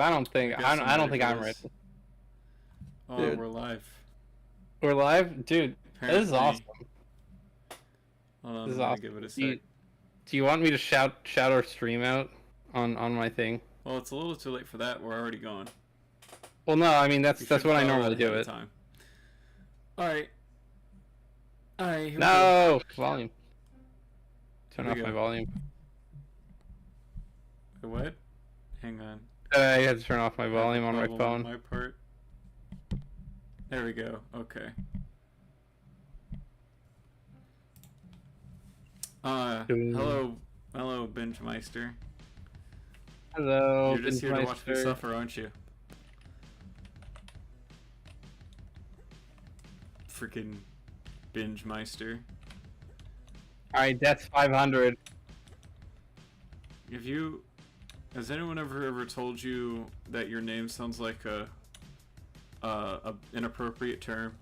I don't think guess I don't think for I'm this. ready. Oh, Dude. we're live. We're live, dude. Apparently. This is awesome. Hold on, This is I'm gonna awesome. give it a Do sec. you want me to shout our stream out on my thing? Well, it's a little too late for that. We're already going. Well, no, I mean that's You when should I follow normally that do ahead it. of time. All right. All right. Here No volume. Turn Here we off my go. volume. What? Hang on. I had to turn off my I have a volume on my problem phone. on my part. There we go. Okay. Hello, Benjmeister. Hello. You're just here to watch me Benjmeister. suffer, aren't you? Freaking Benjmeister. All right, that's 500. Has anyone ever told you that your name sounds like a inappropriate term?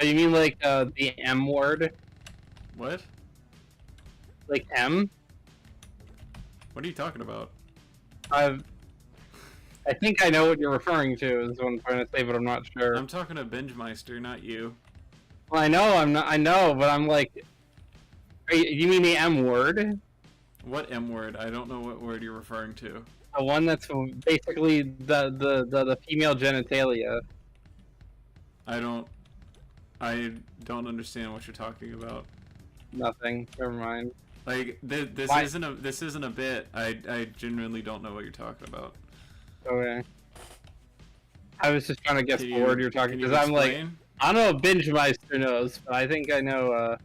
Oh, you mean like the M word? What? Like M? What are you talking about? I think I know what you're referring to. Is what I'm trying to say, but I'm not sure. I'm talking to Benjmeister, not you. Well, I know I'm not. I know, but I'm like. You mean the M word? What M word? I don't know what word you're referring to. The one that's basically the female genitalia. I don't understand what you're talking about. Nothing. Never mind. Like this Why? isn't a bit. I genuinely don't know what you're talking about. Okay. I was just trying to guess Can the word you're talking because I'm like, explain? I don't know if Benjmeister knows, but I think I know.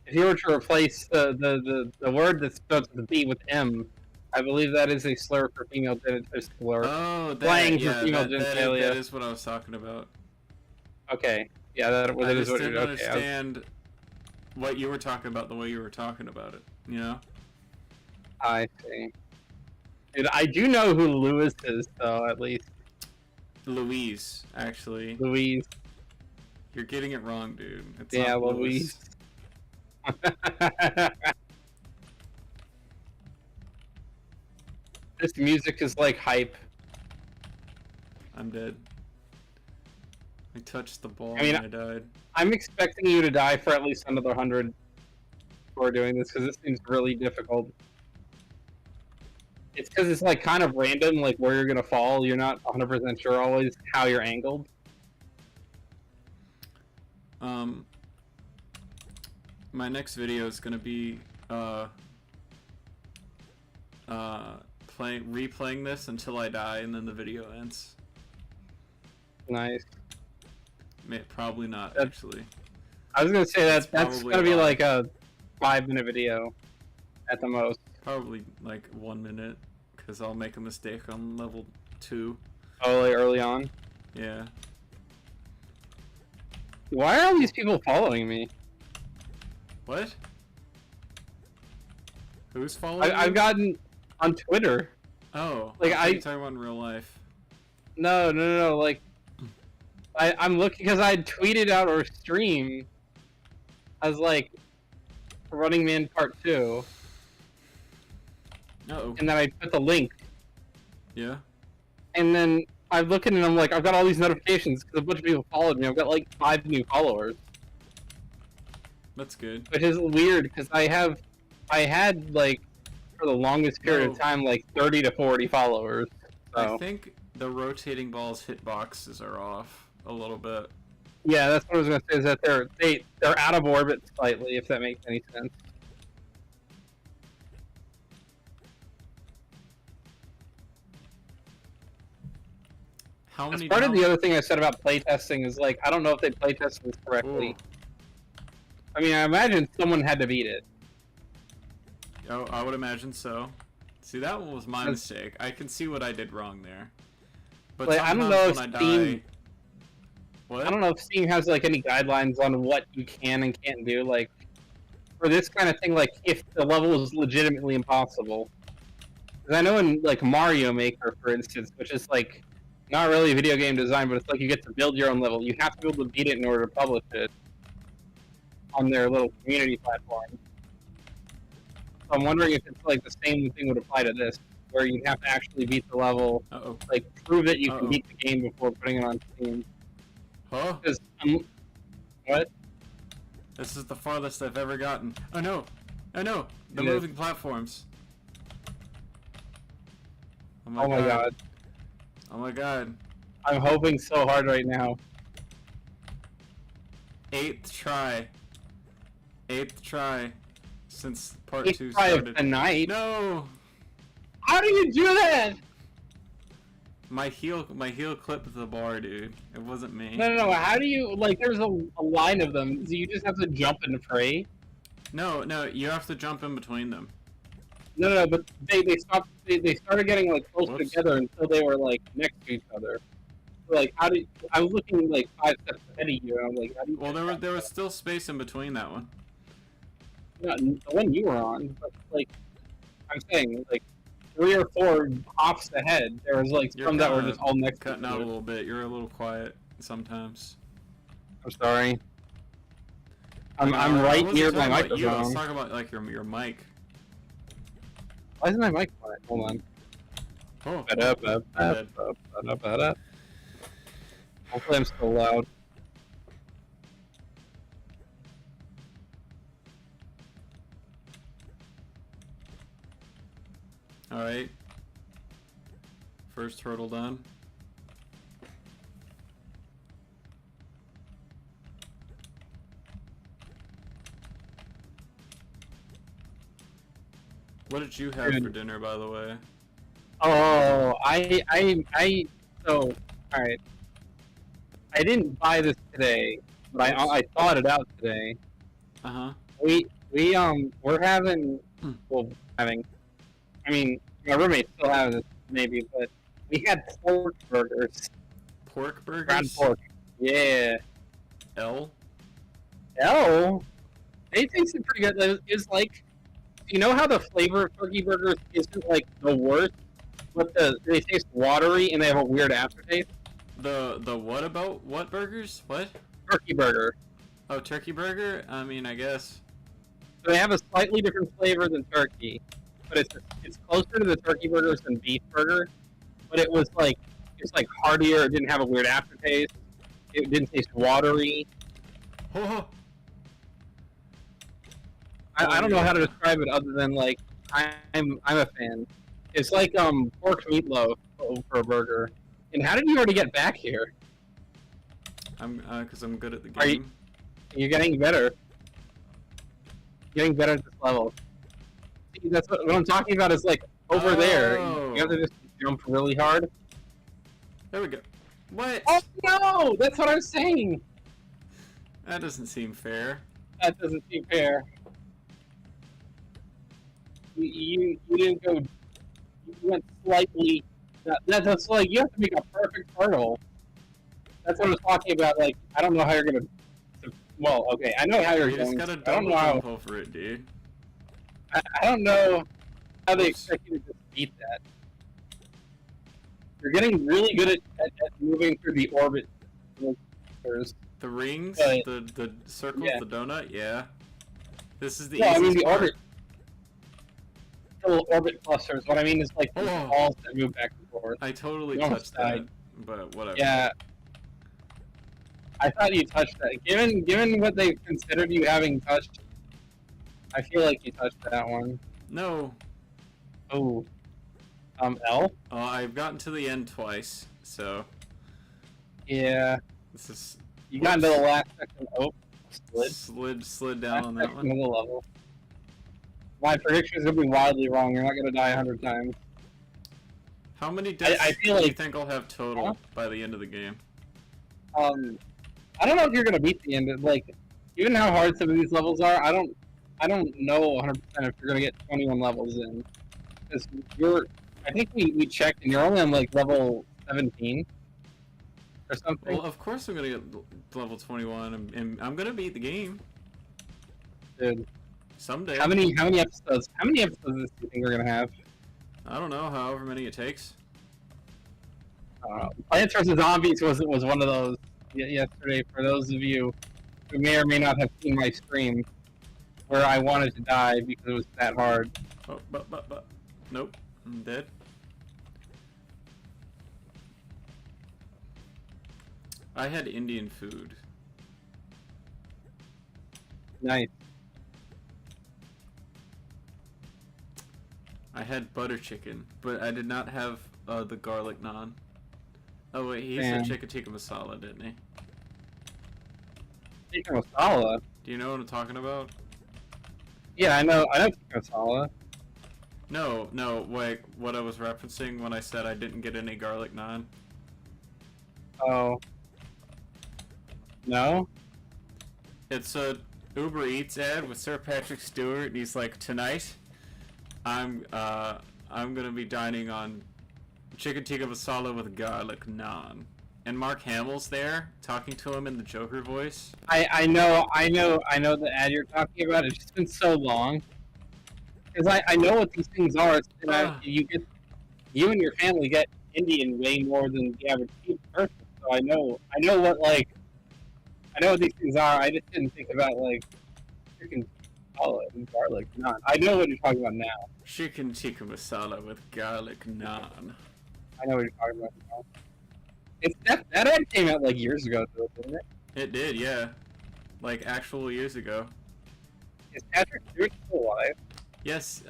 If you were to replace the word that starts with B with M, I believe that is a slur for female genitalia. Oh, Slang for yeah, female that genitalia. is what I was talking about. Okay. Yeah, that I is just what didn't you're understand what you were talking about the way you were talking about it. You know? I see. Dude, I do know who Lewis is, though, at least. Louise, actually. Louise. You're getting it wrong, dude. It's Yeah, not Louise. This music is like hype. I'm dead. I touched the ball I mean, and I died. I'm expecting you to die for at least another 100 before doing this, because this seems really difficult. It's because it's like kind of random, like where you're gonna fall. You're not 100% sure always how you're angled. My next video is gonna be replaying this until I die, and then the video ends. Nice. Probably not, That's- actually. I was gonna say that's probably gonna be a lie. like a 5-minute video at the most. Probably like 1 minute, because I'll make a mistake on level 2. Oh, like early on. Yeah. Why are all these people following me? What? Who's following I've you? gotten on Twitter. Oh, like, I thought you were talking about in real life. No. Like, I'm looking because I tweeted out or stream as like Running Man Part 2, Uh-oh. and then I put the link, Yeah? and then I'm looking and I'm like, I've got all these notifications because a bunch of people followed me. I've got like 5 new followers, That's good. which is weird because I had like for the longest period of No. time like 30 to 40 followers. So. I think the rotating balls hitboxes are off a little bit. Yeah, that's what I was gonna say. Is that they're out of orbit slightly, if that makes any sense. How many? Part of the other thing I said about playtesting is like I don't know if they playtested this correctly. Ooh. I mean, I imagine someone had to beat it. Oh, I would imagine so. See, that one was my That's- mistake. I can see what I did wrong there. But Like, I don't sometimes know when if I Steam- die... What? I don't know if Steam has like any guidelines on what you can and can't do. Like for this kind of thing, like if the level is legitimately impossible. Because I know in like Mario Maker, for instance, which is like not really video game design, but it's like you get to build your own level. You have to be able to beat it in order to publish it on their little community platform. So I'm wondering if it's like the same thing would apply to this. where you have to actually beat the level, Uh-oh. like prove that you Uh-oh. can beat the game before putting it on Steam. Huh? Because what? This is the farthest I've ever gotten. Oh no! Oh no! The Yeah. moving platforms. Oh my god. Oh my god. I'm hoping so hard right now. 8th try. 8th try. Since part It's 2 try of started. the night. No! How do you do that? My heel clipped the bar, dude. It wasn't me. No. How do you like? There's a line of them. So you just have to jump and pray. No, you have to jump in between them. No. But they stopped. They started getting like close Whoops. together until they were like next to each other. So, like, how did I was looking like 5 steps ahead of you? And I was like, how do you? Well, there was still space in between that one. Not the one you were on, but like I'm saying, like 3 or 4 hops ahead. There was like You're some that were kinda just all next to Cutting each out a other. little bit. You're a little quiet sometimes. I'm sorry. I'm I right wasn't near my talking about you, I was microphone. talking about like your mic. Why isn't my mic quiet? Hold on. Oh. Ba-da-ba-ba-ba-ba-da. Hopefully I'm still loud. Alright. First hurdle done. What did you have Good. for dinner, by the way? Oh, so, alright. I didn't buy this today, but I thought it out today. Uh-huh. We're having, Hmm. well, I mean, my roommate's still having this, maybe, but we had pork burgers. Pork burgers? Ground pork. Yeah. L? Oh, they tasted pretty good. It's like, you know how the flavor of turkey burgers isn't like the worst, but they taste watery and they have a weird aftertaste? The what about what burgers? What? Turkey burger. Oh, turkey burger? I mean, I guess. So they have a slightly different flavor than turkey, but it's closer to the turkey burgers than beef burger. But it's like heartier. It didn't have a weird aftertaste. It didn't taste watery. Oh, I don't know how to describe it other than like I'm a fan. It's like pork meatloaf for a burger. And how did you already get back here? I'm because I'm good at the Are you- game. You're getting better. Getting better at this level. See, that's what I'm talking about. Is like over there. Oh. You have to just jump really hard. There we go. What? Oh no! That's what I'm saying. That doesn't seem fair. That doesn't seem fair. You didn't go. You went slightly. That's like you have to make a perfect hurdle. That's what I was talking about. Like I don't know how you're gonna. Well, okay, I know how you're You going. just gotta I don't double know how. jump over it, dude. I don't know how they Oops. expect you to just beat that. You're getting really good at moving through the orbit. The rings, But- the circles, yeah. the donut, yeah. This is the Yeah, I mean easiest the part. orbit. The little orbit clusters. What I mean is like the Oh. balls that move back and forth. I totally You almost touched that, died. but whatever. Yeah. I thought you touched that. Given what they considered you having touched, I feel like you touched that one. No. Oh. L? I've gotten to the end twice, so Yeah. this is You got into the last section. Oh, slid down on last that section one. of the level. My prediction is gonna be wildly wrong. You're not gonna die 100 times. How many deaths I feel do you like- think I'll have total Huh? by the end of the game? I don't know if you're gonna beat the end. Like, even how hard some of these levels are, I don't know 100% if you're gonna get 21 levels in. Because I think we checked, and you're only on like level 17 or something. Well, of course I'm gonna get level 21, and I'm gonna beat the game Dude, someday. how many episodes? How many episodes do you think we're gonna have? I don't know, however many it takes. Plants vs Zombies was one of those yesterday. For those of you who may or may not have seen my stream, where I wanted to die because it was that hard. Oh, but. Nope. I'm dead. I had Indian food. Nice. I had butter chicken, but I did not have the garlic naan. Oh wait, he said Damn. chicken tikka masala, didn't he? Tikka masala. Do you know what I'm talking about? Yeah, I know tikka masala. No, like what I was referencing when I said I didn't get any garlic naan. Oh. No? It's a Uber Eats ad with Sir Patrick Stewart, and he's like, tonight, I'm gonna be dining on chicken tikka masala with garlic naan. And Mark Hamill's there, talking to him in the Joker voice. I know the ad you're talking about. It's just been so long. Because I know what these things are. And you and your family get Indian way more than the average person. So I know what these things are. I just didn't think about like chicken masala and garlic naan. I know what you're talking about now. Chicken tikka masala with garlic naan. I know what you're talking about now. That ad came out like years ago, though, didn't it? It did, yeah. Like actual years ago. Is Patrick Stewart still alive? Yes,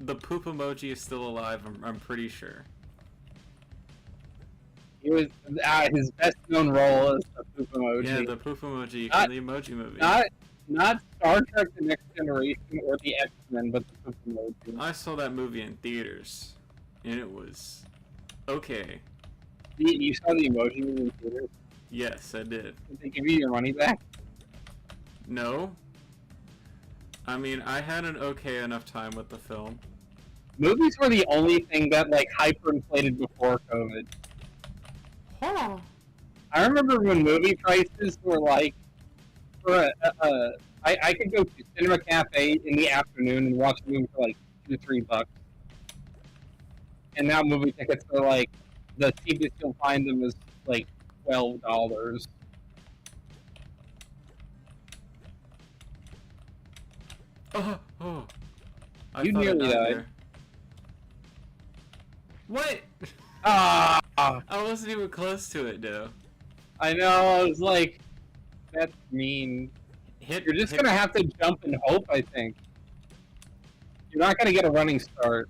the poop emoji is still alive. I'm pretty sure. He was his best known role is the poop emoji. Yeah, the poop emoji from the Emoji Movie. Not Star Trek: The Next Generation or the X-Men, but the poop emoji. I saw that movie in theaters, and it was okay. You saw the emoji movie in theaters? Yes, I did. Did they give you your money back? No. I mean, I had an okay enough time with the film. Movies were the only thing that like hyperinflated before COVID. Huh. I remember when movie prices were like, for I could go to Cinema Cafe in the afternoon and watch a movie for like $2-3, and now movie tickets are like the cheapest you'll find them is like $12. Oh. You thought I nearly died. there. What? Ah, I wasn't even close to it, though. I know. I was like, that's mean. You're just gonna have to jump and hope. I think you're not gonna get a running start.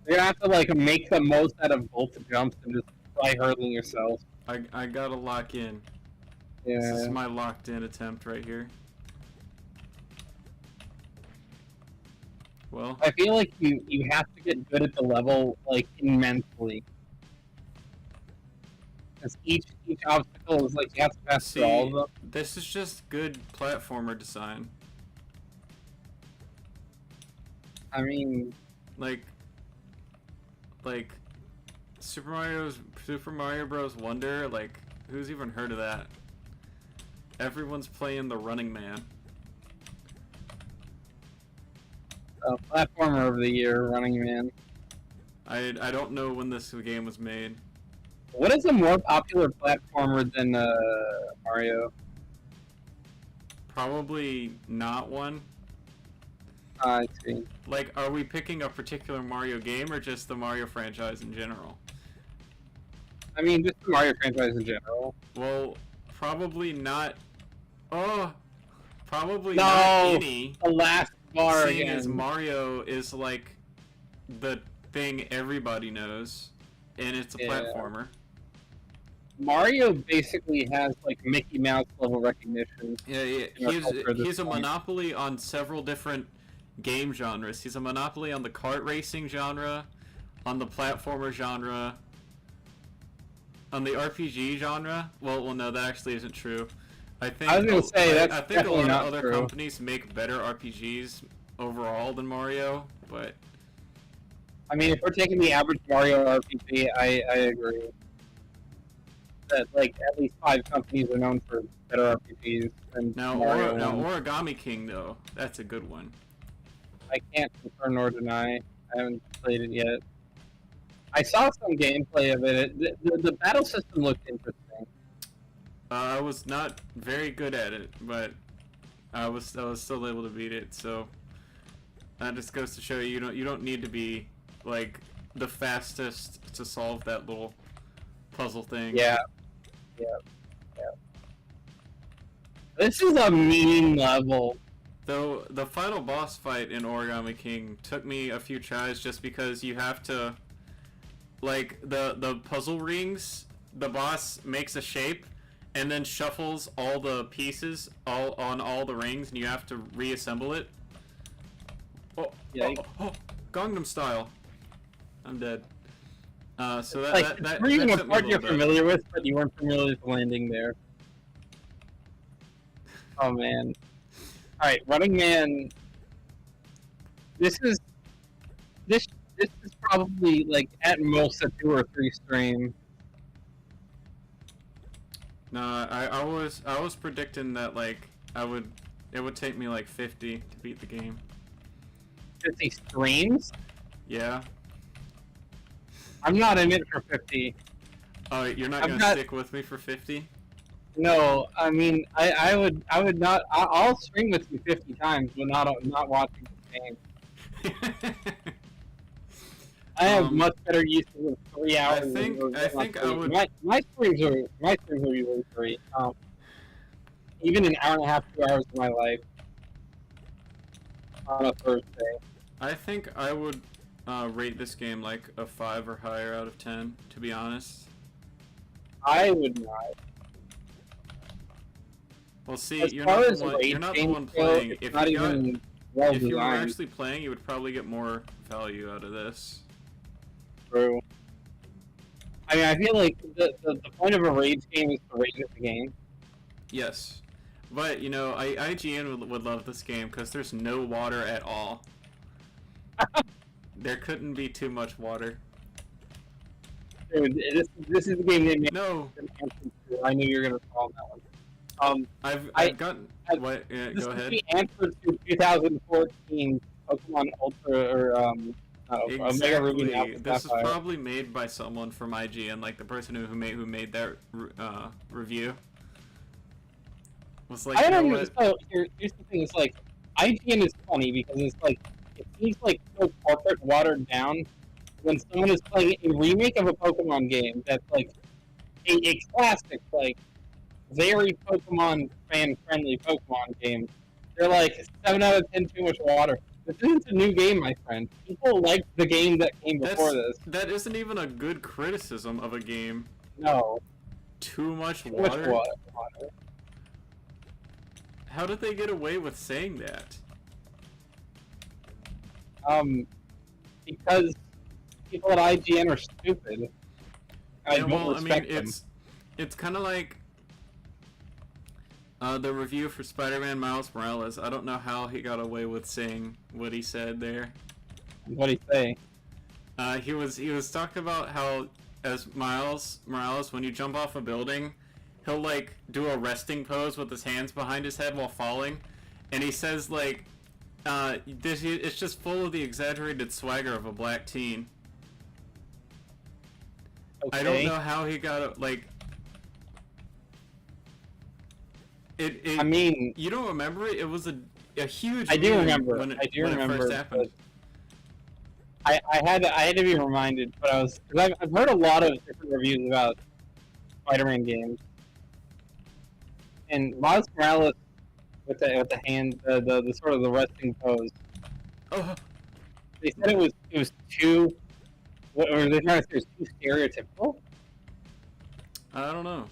You're gonna have to like make the most out of both jumps and just try hurdling yourself. I gotta lock in. Yeah. This is my locked in attempt right here. Well, I feel like you have to get good at the level like immensely. Because each obstacle is like you have to pass through all of them. this is just good platformer design. I mean, Like Super Mario Bros. Wonder. Like, who's even heard of that? Everyone's playing the Running Man. platformer of the year, Running Man. I don't know when this game was made. What is a more popular platformer than Mario? Probably not one. I see. Like, are we picking a particular Mario game or just the Mario franchise in general? I mean, just the Mario franchise in general. Well, probably not. Oh, probably No, not any. the last bar Seeing again. as Mario is like the thing everybody knows, and it's a Yeah. platformer. Mario basically has like Mickey Mouse level recognition. Yeah, in our culture at this he's a point. monopoly on several different game genres. He's a monopoly on the kart racing genre, on the platformer genre, on the RPG genre. Well, no, that actually isn't true. I think I was gonna say, that's I think a definitely lot not of other true. companies make better RPGs overall than Mario, but I mean, if we're taking the average Mario RPG, I agree that like at least 5 companies are known for better RPGs than now Mario. now one. Origami King though, that's a good one. I can't confirm nor deny. I haven't played it yet. I saw some gameplay of it. The battle system looked interesting. I was not very good at it, but I was still able to beat it. So that just goes to show you don't need to be like the fastest to solve that little puzzle thing. Yeah. Yeah. Yeah. This is a mean level. Though the final boss fight in Origami King took me a few tries just because you have to, like, the puzzle rings, the boss makes a shape and then shuffles all the pieces on all the rings and you have to reassemble it. Oh, Yeah. Gangnam Style. I'm dead. So that, Like, that were you took a me a part you're little bit. familiar with, but you weren't familiar with landing there. Oh man. Alright, Running Man. This is probably like at most a 2 or 3 stream. No, I was predicting that like it would take me like 50 to beat the game. 50 streams? Yeah. I'm not in it for 50. Oh, you're not I've gonna got- stick with me for 50? No, I mean I would not. I'll stream with you 50 times, but not watching the game. I have much better use of 3 hours. I think I would. My streams are usually 3. Even an hour and a half, 2 hours of my life on a Thursday. I think I would rate this game like a 5 or higher out of 10. To be honest. I would not. Well, see, As you're far not as the one. raid You're not the games one go, playing. it's If not you got, even well if you were designed. actually playing, you would probably get more value out of this. True. I mean, I feel like the point of a rage game is to rage at the game. Yes, but you know, IGN would love this game because there's no water at all. There couldn't be too much water. Dude, this is the game they made. No, I knew you were gonna solve that one. I've gotten. What? Yeah, This go is ahead. the answer to 2014 Pokemon Ultra or Omega Ruby and Exactly. Alpha This is Sapphire. probably made by someone from IGN, like the person who made that review. Was like, I you know don't know. what? So here's the thing: it's like IGN is funny because it's like it seems like so corporate, watered down. When someone is playing a remake of a Pokemon game that's like a classic, like very Pokemon fan friendly Pokemon game, they're like 7 out of 10 too much water. This isn't a new game, my friend. People like the game that came before this. That isn't even a good criticism of a game. No, Too much too much water? water. How did they get away with saying that? Because people at IGN are stupid. I Yeah, don't well, respect them. it's kind of like the review for Spider-Man Miles Morales. I don't know how he got away with saying what he said there. What do you say? He was talking about how as Miles Morales, when you jump off a building, he'll like do a resting pose with his hands behind his head while falling, and he says like, it's just full of the exaggerated swagger of a black teen. Okay. I don't know how he got like. I mean, you don't remember it? It was a huge. I do meme remember. when it, I do when remember. It first happened. I had to be reminded, but because I've heard a lot of different reviews about Spider-Man games, and Miles Morales with the hand, the sort of the resting pose. Oh, They said it was too. What were they trying to say? It was too stereotypical. I don't know.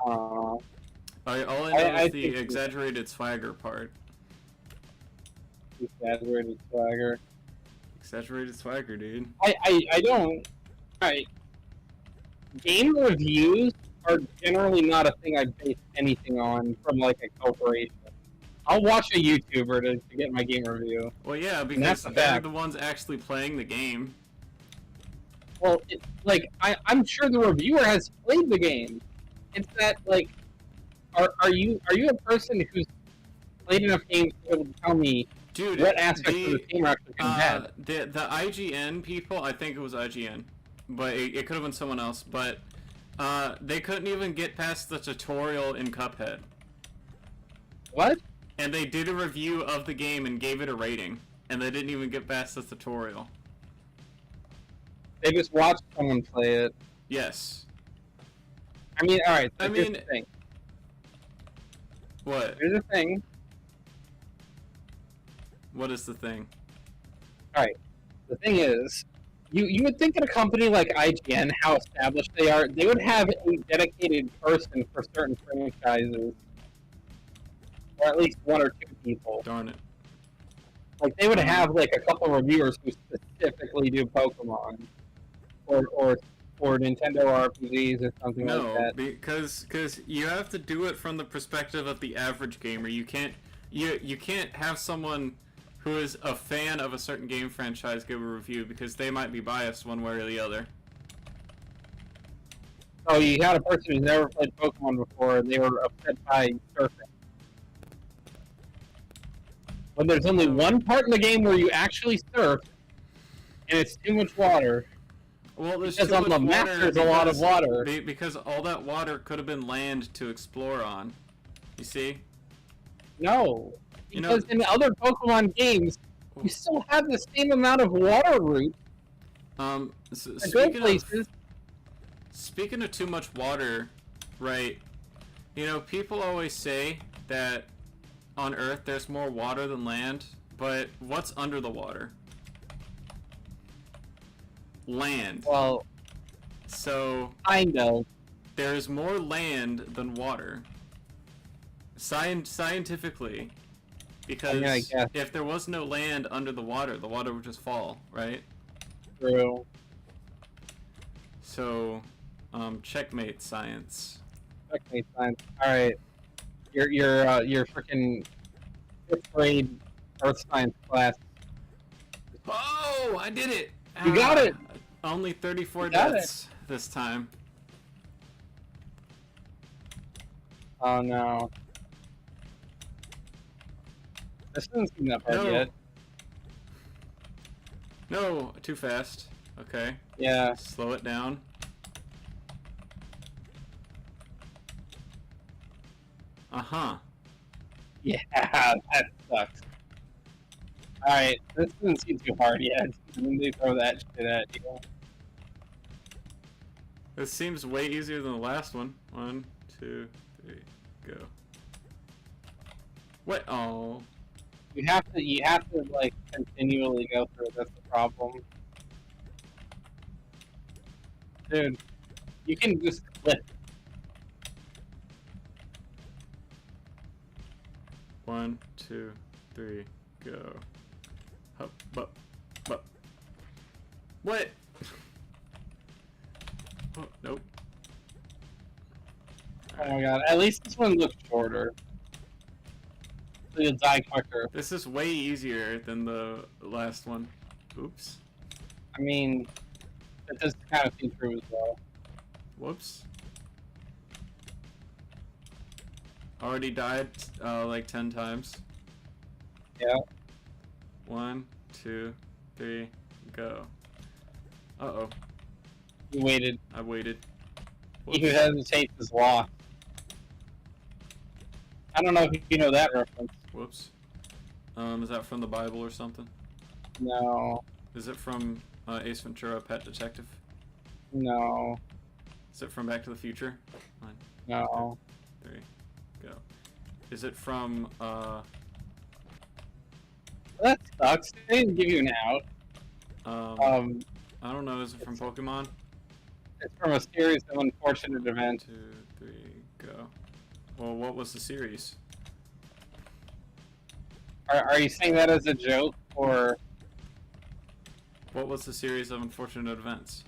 Uh, All I know I is the think- exaggerated swagger part. exaggerated swagger. Exaggerated swagger, dude. I don't. Game reviews are generally not a thing I base anything on from like a corporation. I'll watch a YouTuber to get my game review. Well, yeah, that's because the they're fact. the ones actually playing the game. Well, I'm sure the reviewer has played the game. It's that like, are you a person who's played enough games to be able to tell me Dude, what aspects of the game are actually bad? the IGN people, I think it was IGN, but it could have been someone else, but they couldn't even get past the tutorial in Cuphead. What? And they did a review of the game and gave it a rating, and they didn't even get past the tutorial. They just watch someone play it. Yes. I mean, all right. So I here's mean- the thing. What? Here's the thing. What is the thing? All right. The thing is, you would think at a company like IGN, how established they are, they would have a dedicated person for certain franchises, or at least one or two people. Darn it. Like they would have like a couple of reviewers who specifically do Pokemon, or Nintendo RPGs or something like No, that. because you have to do it from the perspective of the average gamer. You can't have someone who is a fan of a certain game franchise give a review because they might be biased one way or the other. So you got a person who's never played Pokemon before, and they were upset by surfing. When there's only one part in the game where you actually surf, and it's too much water. Well, there's Because too on much the map water there's a lot of water. because all that water could have been land to explore on. You see? No. You know- Because in other Pokemon games, you still have the same amount of water route to go places. Speaking of too much water, right? You know, people always say that on Earth there's more water than land, but what's under the water? Land. Well, So kind of. there's more land than water. Scientifically, because I guess. if there was no land under the water would just fall, right? True. So, checkmate science. Okay, fine. All right. Your freaking 5th grade Earth Science class. Oh, I did it! You got it! Only 34 You got deaths this time. Oh no. This doesn't seem that hard No. yet. No, too fast. Okay, Yeah. slow it down. Uh-huh. Yeah, that sucks. Alright, this doesn't seem too hard yet. Let me throw that shit at you. This seems way easier than the last one. 1, 2, 3, go. What? Oh. You have to like continually go through it, that's the problem. Dude, you can just clip. 1, 2, 3, go. Hup, bup, bup. What? Oh, nope. Oh my god, at least this one looks shorter. So you'll die quicker. This is way easier than the last one. Oops. I mean, that does kind of seem true as well. Whoops. Already died like 10 times. Yeah. 1, 2, 3, go. Uh-oh. You waited. I waited. He who hesitates is lost. I don't know if you know that reference. Whoops. Is that from the Bible or something? No. Is it from Ace Ventura: Pet Detective? No. Is it from Back to the Future? 1, No. 3, go. Is it from That sucks. They didn't give you an out. I don't know, is it from Pokemon? It's from a series of unfortunate events. 2, 3, go. Well, what was the series? Are you saying that as a joke, or What was the series of unfortunate events?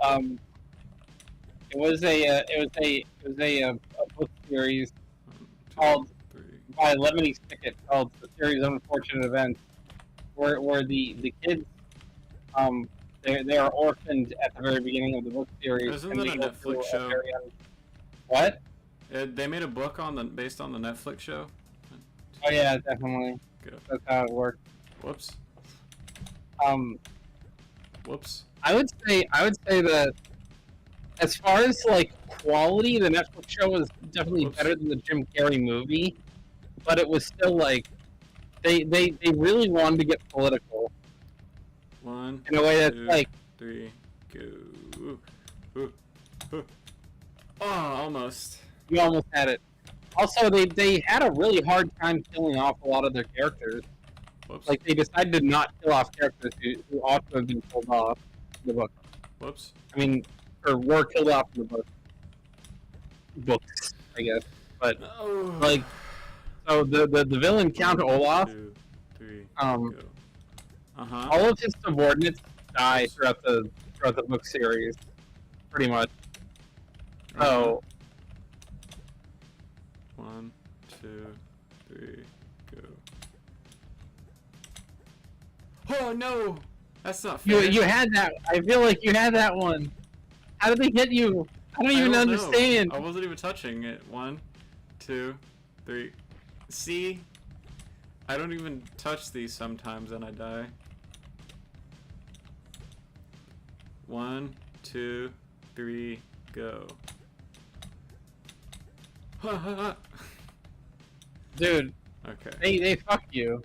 it was a book series 1, 2, called 3. by Lemony Snicket called The Series of Unfortunate Events, where the kids they are orphaned at the very beginning of the book series. Isn't and that they a go Netflix through a show? What? They made a book based on the Netflix show. Oh yeah, definitely. Go. That's how it works. Whoops. Whoops. I would say that as far as like quality, the Netflix show was definitely Whoops. better than the Jim Carrey movie, but it was still like they really wanted to get political. 1, in a way that's 2, like 3, go. Oh, almost. you almost had it. Also, they had a really hard time killing off a lot of their characters. Whoops. Like they decided to not kill off characters who ought to have been killed off in the book. Whoops. I mean, or were killed off in the books, I guess. But Oh. like, so the villain Count Olaf, 2, 3, um, go. Uh-huh. all of his subordinates die throughout the book series, pretty much. So 1, 2, 3, go. Oh no! That's not fair. you had that. I feel like you had that one. How did they get you? I don't even know. understand. I wasn't even touching it. 1, 2, 3. See? I don't even touch these sometimes and I die. 1, 2, 3, go. Dude, Okay. they fuck you.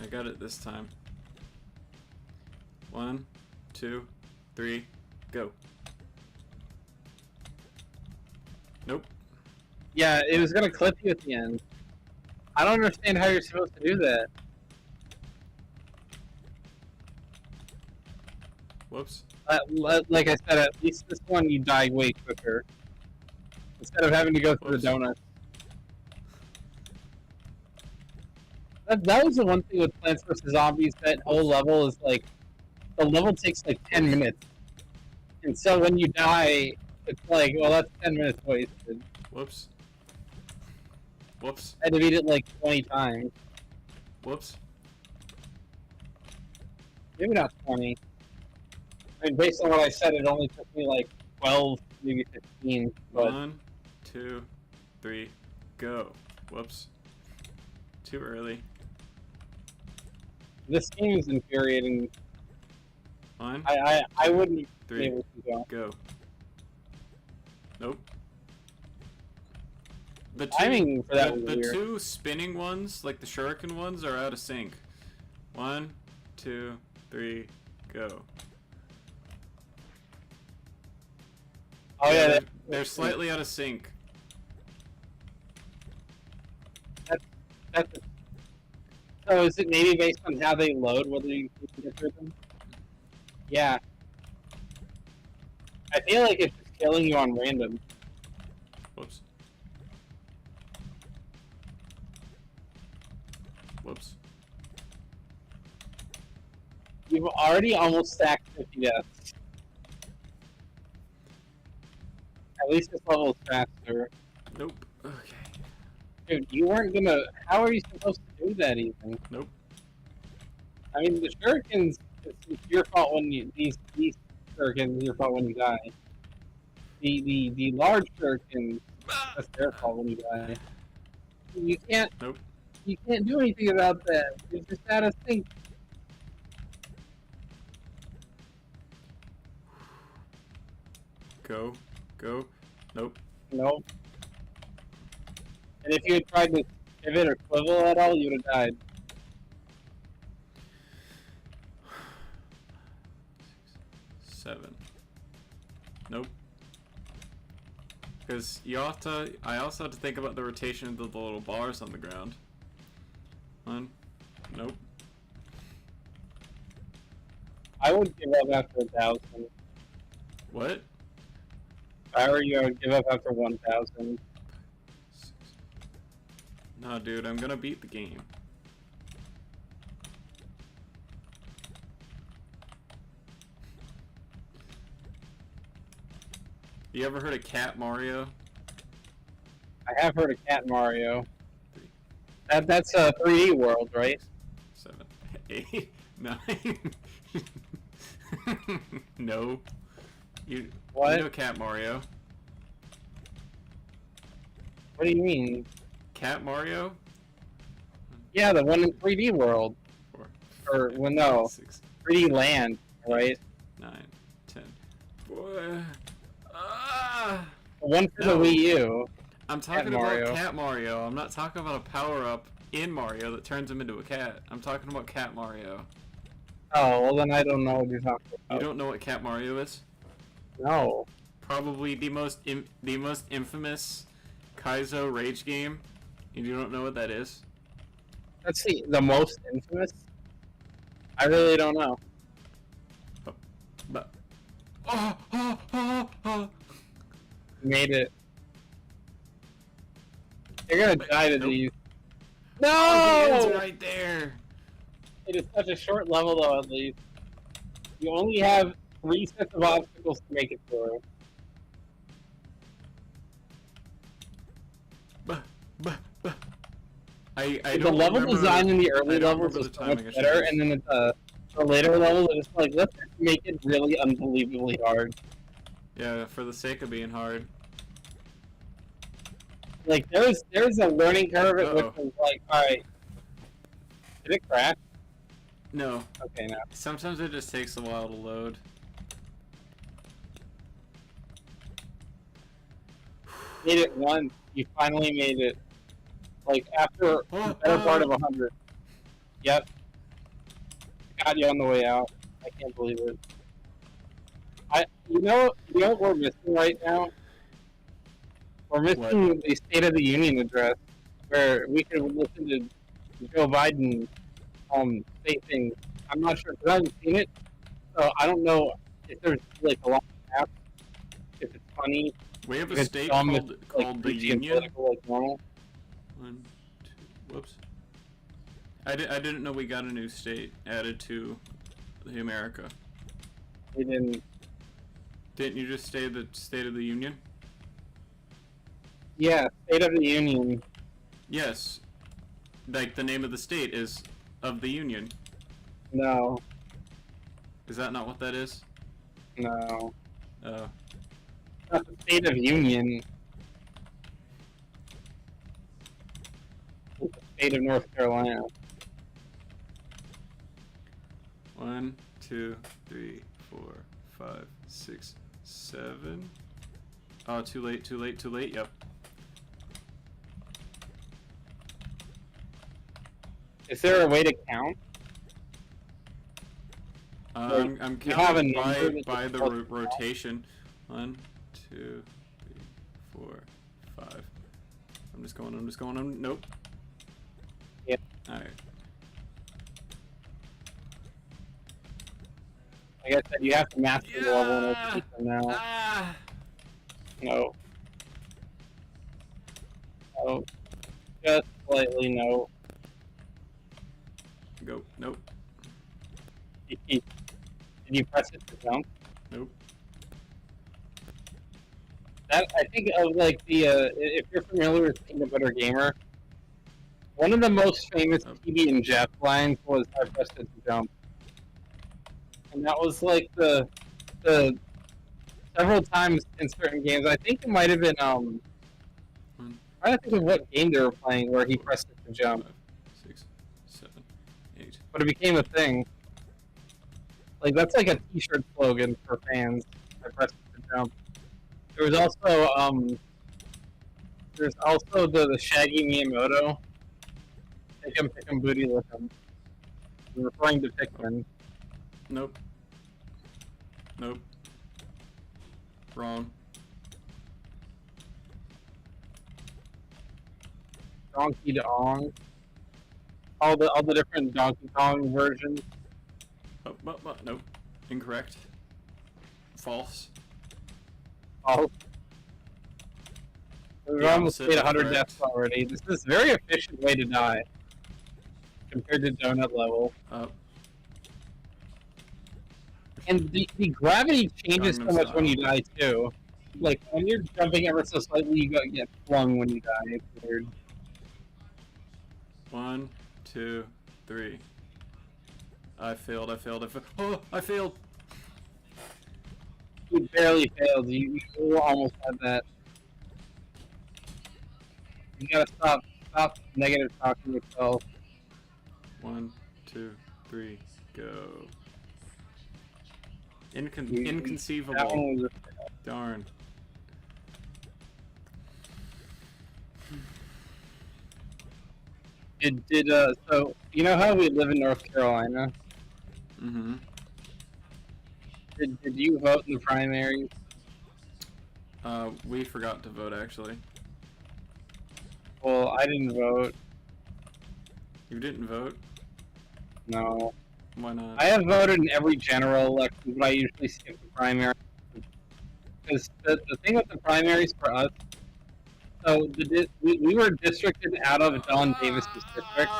I got it this time. 1, 2, 3, go. Nope. Yeah, it was gonna clip you at the end. I don't understand how you're supposed to do that. Whoops. Like I said, at least this one you die way quicker. Instead of having to go through Whoops. the donuts. That was the one thing with Plants vs. Zombies, that whole level is like, the level takes like 10 minutes. And so when you die, it's like, well, that's 10 minutes wasted. Whoops. Whoops. I had to beat it like 20 times. Whoops. Maybe not 20. I mean, based on what I said, it only took me like 12, maybe 15. But 1, 2, 3, go. Whoops. Too early. this game is infuriating. 1, I wouldn't be 3, able to go. go. Nope. The Timing for that was the weird. 2 spinning ones, like the shuriken ones, are out of sync. 1, 2, 3, go. Oh yeah, they're slightly out of sync. that's so is it maybe based on how they load, whether you can get through them? Yeah. I feel like it's just killing you on random. Whoops. Whoops. You've already almost stacked 50 deaths. At least this level is faster. Nope. Okay. Dude, you weren't gonna... How are you supposed to do that even? Nope. I mean, the shurikens, it's your fault when you... These shurikens, your fault when you die. The large shurikens, that's their fault when you die. You can't... Nope. You can't do anything about that. It's just out of sync. Go. Go. Nope. Nope. And if you had tried to pivot or swivel at all, you would have died. 7. Nope. Because you have to. I also have to think about the rotation of the little bars on the ground. 1. Nope. I would give up after 1,000. What? If I were you, I would give up after 1,000. 6. No, dude, I'm gonna beat the game. You ever heard of Cat Mario? I have heard of Cat Mario. 3, That's a 3D world, right? 7, 8, 9. No. You What? know Cat Mario. What do you mean? Cat Mario? Yeah, the one in 3D world. 4, Or, well, no. 6, 3D land, right? 9, 10. Boy. Ah! The one for No. the Wii U. I'm talking Mario. about Cat Mario. I'm not talking about a power-up in Mario that turns him into a cat. I'm talking about Cat Mario. Oh, well then I don't know what you're talking You about. don't know what Cat Mario is? No. Probably the most infamous Kaizo rage game. And you don't know what that is? Let's see, the most infamous? I really don't know. But oh. Made it. You're gonna die to Nope. these. Oh, the No! end's right there. It is such a short level though, at least. You only have 3 sets of obstacles to make it through. I The don't level remember, design in the I early don't levels remember was the so timing, much I should better, just- and then the later levels, it's just like, let's just make it really unbelievably hard. Yeah, for the sake of being hard. Like, there's a learning curve at which Uh-oh. was like, alright. Did it crash? No. Okay, no. Sometimes it just takes a while to load. Made it once. You finally made it. Like, after the better part of 100. Yep. Got you on the way out. I can't believe it. You know what we're missing right now? We're missing the State of the Union address, where we could listen to Joe Biden say things. I'm not sure, because I haven't seen it, so I don't know if there's like a lot of apps, if it's funny, We have if a it's state dumb, called, if it's, called the preachy and Union. political like normal. 1, 2, whoops. I didn't know we got a new state added to the America. We didn't. Didn't you just say the State of the Union? Yeah, State of the Union. Yes. Like, the name of the state is of the Union. No, Is that not what that is? no. Oh. Not the State of Union. It's the state of North Carolina. 1, 2, 3, 4, 5, 6, 7. Oh, too late, too late, too late. Yep. Is there a way to count? I'm you have a counting number that by you're the supposed to rotation. 1, 2, 3, 4, 5. I'm just going. Nope. Yep. Alright. Like I said, you have to master the level in order to Yeah! beat them now. Ah! No. No. Just slightly no. Go. Nope. Did you press it to jump? Nope. That I think of like the if you're familiar with Peanut Butter Gamer, one of the most famous TB and Jeff lines was "I pressed it to jump," and that was like the several times in certain games. I think it might have been I'm trying to think of what game they were playing where he pressed it to jump, 5, 6, 7, 8. but it became a thing. Like that's like a T-shirt slogan for fans. I pressed it to jump. There was also there's also the Shaggy Miyamoto. Pick 'em, booty lick 'em. I'm referring to Pikmin. Nope. Nope. Wrong. Donkey Dong. All the different Donkey Kong versions. Oh, nope. Incorrect. False. All. We've The almost opposite made of 100 correct. deaths already. This is a very efficient way to die compared to Donut Level. And the gravity changes so Gangnam much when Style. you die too. Like when you're jumping ever so slightly, you get flung when you die. It's weird. 1, 2, 3. I failed. Oh, I failed! You barely failed. You almost had that. You gotta stop negative talking yourself. 1, 2, 3, go. That Inconceivable. one was Darn. So you know how we live in North Carolina? Mm-hmm. Did you vote in the primaries? We forgot to vote, actually. Well, I didn't vote. You didn't vote? No. Why not? I have voted in every general election, but I usually skip the primary. Because the thing with the primaries for us, so we were districted out of Don Davis's district,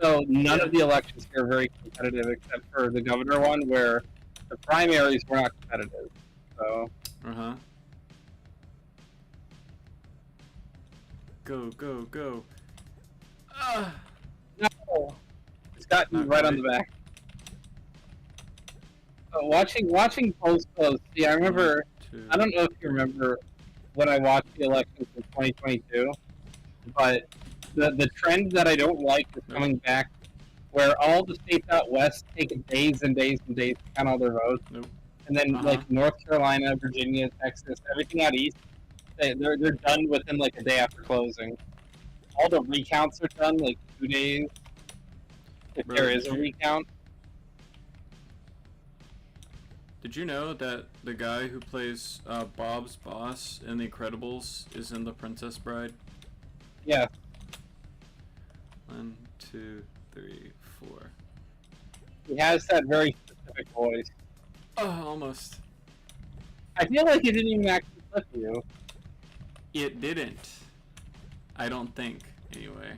so none of the elections here are very competitive except for the governor one, where the primaries were not competitive. So Uh-huh. Go, go, go. no, it's got you Not right on quite. the back. So watching polls close. See, I remember. Two. I don't know if you remember when I watched the elections in 2022, but the trend that I don't like is coming back, where all the states out west take days and days and days to count all their votes, Nope. and then like North Carolina, Virginia, Texas, everything out east, they're done within like a day after closing. All the recounts are done like 2 days, if Bro, there is a recount. Did you know that the guy who plays Bob's boss in The Incredibles is in The Princess Bride? Yeah. 1, 2, 3, 4. He has that very specific voice. Oh, almost. I feel like he didn't even actually clip you. It didn't. I don't think, anyway.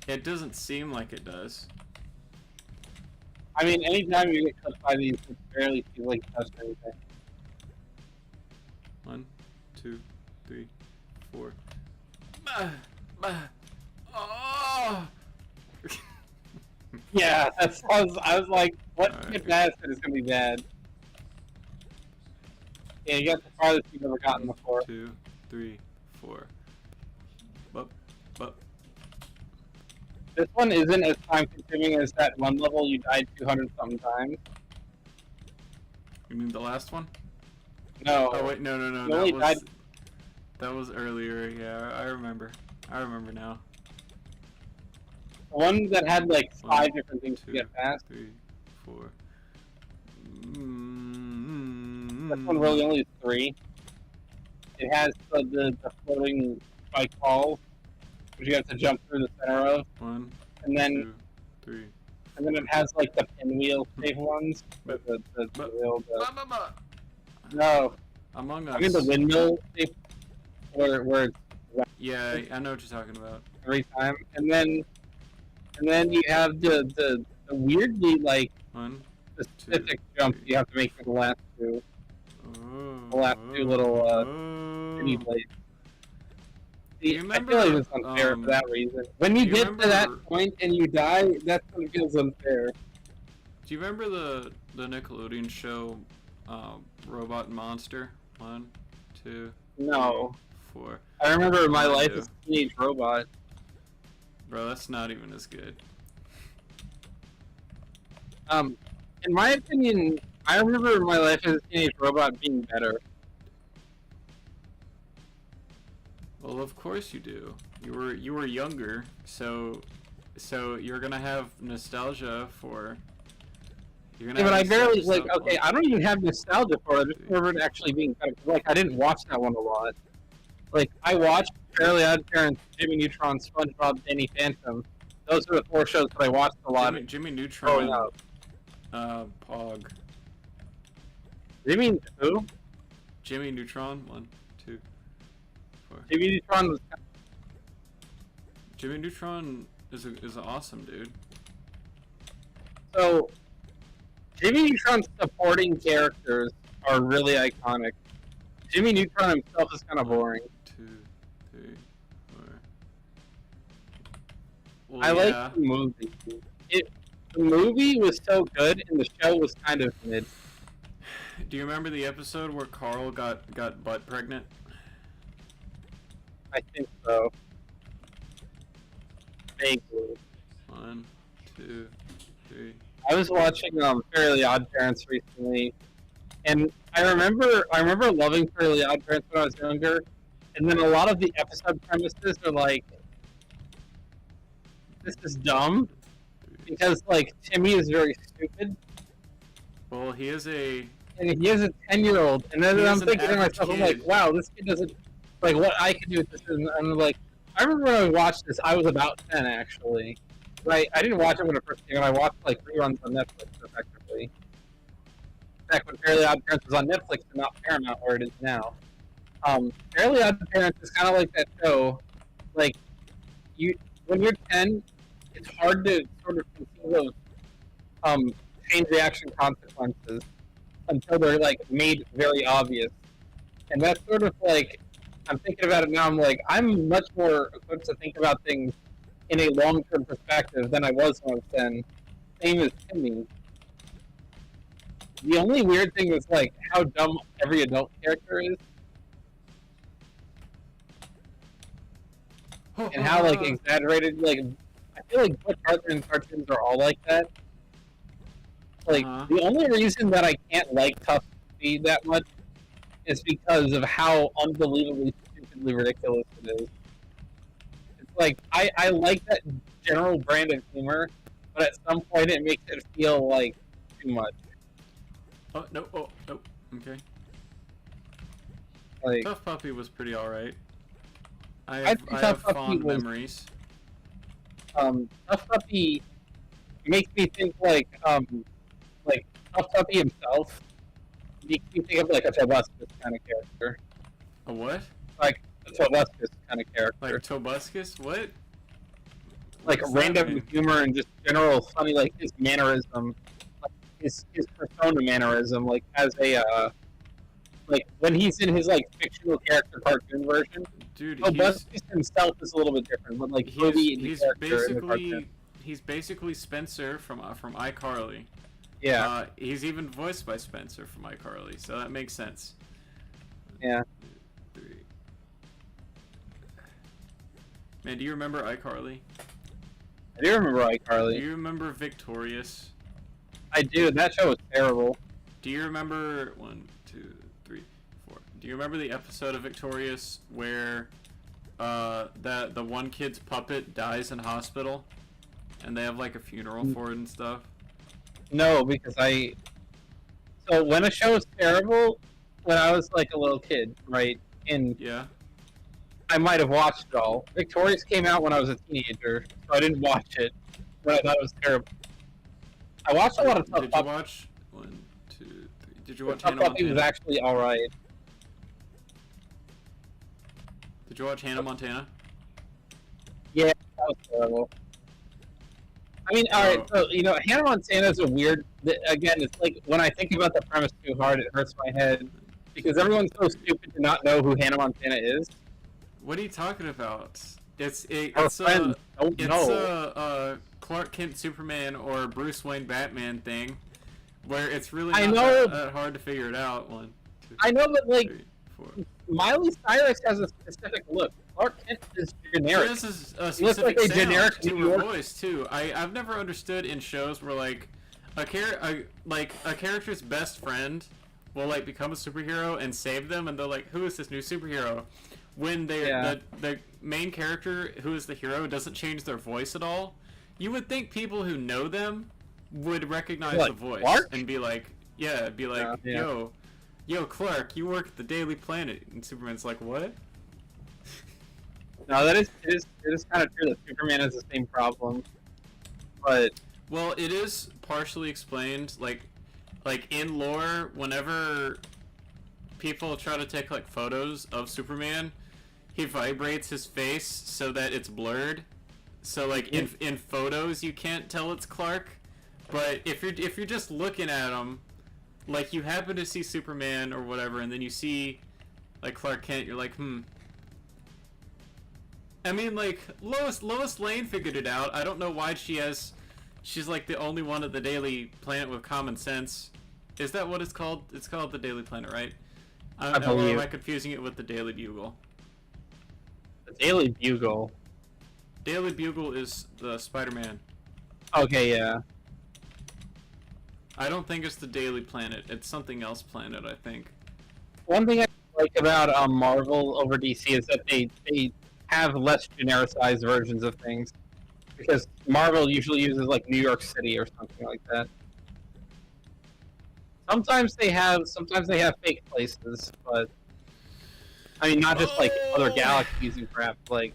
It doesn't seem like it does. I mean, anytime you get clipped by these, it barely feels like you touched anything. 1, 2, 3, 4. Bah, bah. Oh! Yeah, I was like, what Alright. if bad is gonna be bad? Yeah, you got the farthest you've ever gotten before. 2, 3, 4. Bup, bup. This one isn't as time consuming as that one level you died 200 something times. You mean the last one? No. Oh wait, no. You only died. That was earlier. Yeah, I remember. I remember now. The one that had like 1, five different things 2, to get past. 3, 4. This one really only is 3. It has the floating spike balls, which you have to jump through the center of. 1, And then 2, 3. And then it has like the pinwheel safe ones. With the wheel. No, Among Us. I mean the windmill safe, where it's Yeah, I know what you're talking about. every time. And then you have the weirdly like 1, specific jumps you have to make for the last two. oh, The last two little mini blades. See, You I feel like remember, it's unfair um, for that reason. When you do you get to that remember- point and you die, that's when it feels unfair. Do you remember the Nickelodeon show, Robot and Monster? 1, 2, No. 4. I remember My I Life do. as a Teenage Robot. Bro, that's not even as good. In my opinion, I remember My Life as a Teenage Robot being better. Well, of course you do. You were younger, so you're gonna have nostalgia for. You're gonna Yeah, but I have barely nostalgia like. for- Okay, I don't even have nostalgia for it. I just remember it actually being better. Like, I didn't watch that one a lot. Like, I watched Fairly Odd Parents, Jimmy Neutron, SpongeBob, Danny Phantom. Those are the 4 shows that I watched a lot. Jimmy growing Neutron. up. Pog. Jimmy who? Jimmy Neutron. 1, 2, 4. Jimmy Neutron was. Jimmy Neutron is awesome, dude. So, Jimmy Neutron's supporting characters are really iconic. Jimmy Neutron himself is kind of boring. 2, 3, 4. Well, I like the movie. The movie was so good, and the show was kind of mid. Do you remember the episode where Carl got butt pregnant? I think so. Vaguely. 1, 2, 3. I was watching Fairly Odd Parents recently, and I remember loving Fairly Odd Parents when I was younger, and then a lot of the episode premises are like, this is dumb because like Timmy is very stupid, Well, he is a. and he is a 10-year-old, and then He I'm is an thinking to average myself, I'm like, kid. wow, this kid doesn't like what I can do with this, and I'm like, I remember when I watched this, I was about 10 actually. Right, I didn't watch it when it first came out. I watched like reruns on Netflix effectively. Back when Fairly Odd Parents was on Netflix and not Paramount, where it is now. Fairly Odd Parents is kind of like that show. Like, when you're 10, it's hard to sort of conceive of chain reaction consequences until they're like made very obvious. And that's sort of like, I'm thinking about it now. I'm like, I'm much more equipped to think about things in a long-term perspective than I was when I was 10. Same as Timmy. The only weird thing is like how dumb every adult character is, and how like exaggerated. Like I feel like Butch Hartman cartoons are all like that. Like the only reason that I can't like Tough Speed that much is because of how unbelievably stupidly ridiculous it is. It's like I like that general brand of humor, but at some point it makes it feel like too much. Oh no! Oh no! Okay. Like Tough Puppy was pretty alright. I think have Tough Puppy fond was- memories. Tough Puppy makes me think like Tough Puppy himself makes me think of like a Tobuscus kind of character, A what? like a Tobuscus kind of character, Like Tobuscus? What? like What does that random mean? humor and just general funny, like his mannerism, like his persona mannerism, like as a like when he's in his like fictional character cartoon version. Dude, Tobuscus himself is a little bit different, but like Toby in the he's character in the cartoon. basically Spencer from iCarly. Yeah, He's even voiced by Spencer from iCarly, so that makes sense. yeah. 3. Man, do you remember iCarly? I do remember Do iCarly. you remember Victorious? I do. That show was terrible. Do you remember 1, 2, 3, 4? Do you remember the episode of Victorious where the one kid's puppet dies in hospital, and they have like a funeral for it and stuff? No, because So when a show is terrible, when I was like a little kid, right, and Yeah. I might have watched it all. Victorious came out when I was a teenager, so I didn't watch it, but I thought it was terrible. I watched a lot of Tough Did you Puppy. watch 1, 2, 3? Did you watch Tough Hannah Puppy was Montana? actually alright. Did you watch Hannah Montana? Yeah, that was terrible. I mean, alright, so, Hannah Montana is a weird... Again, it's like, when I think about the premise too hard, it hurts my head. Because everyone's so stupid to not know who Hannah Montana is. What are you talking about? Our It's friends don't know. a Clark Kent Superman or Bruce Wayne Batman thing, where it's really I not know. that hard to figure it out. 1, 2, I know, but, like, 3, 4. Miley Cyrus has a specific look. Clark Kent is generic. This is a He looks specific like a sound generic to New her York- voice too. I've never understood in shows where like a character's best friend will like become a superhero and save them, and they're like, "Who is this new superhero?" When the main character who is the hero doesn't change their voice at all. You would think people who know them would recognize Like, the voice Clark? and be like, Yeah. Yo, Clark, you work at the Daily Planet," and Superman's like, "What?" No, it is kind of true that Superman has the same problem. But Well, it is partially explained, like in lore, whenever people try to take like photos of Superman, he vibrates his face so that it's blurred. So like in photos you can't tell it's Clark, but if you're just looking at him, like you happen to see Superman or whatever, and then you see like Clark Kent, you're like, I mean, like Lois Lane figured it out. I don't know why she's like the only one at the Daily Planet with common sense. Is that what it's called? It's called the Daily Planet, right? I Or believe. am I confusing it with the Daily Bugle? the Daily Bugle. Daily Bugle is the Spider-Man. Okay, yeah. I don't think it's the Daily Planet. It's something else planet, I think. One thing I like about Marvel over DC is that they have less genericized versions of things because Marvel usually uses like New York City or something like that. Sometimes they have fake places, but I mean not just like other galaxies and crap. Like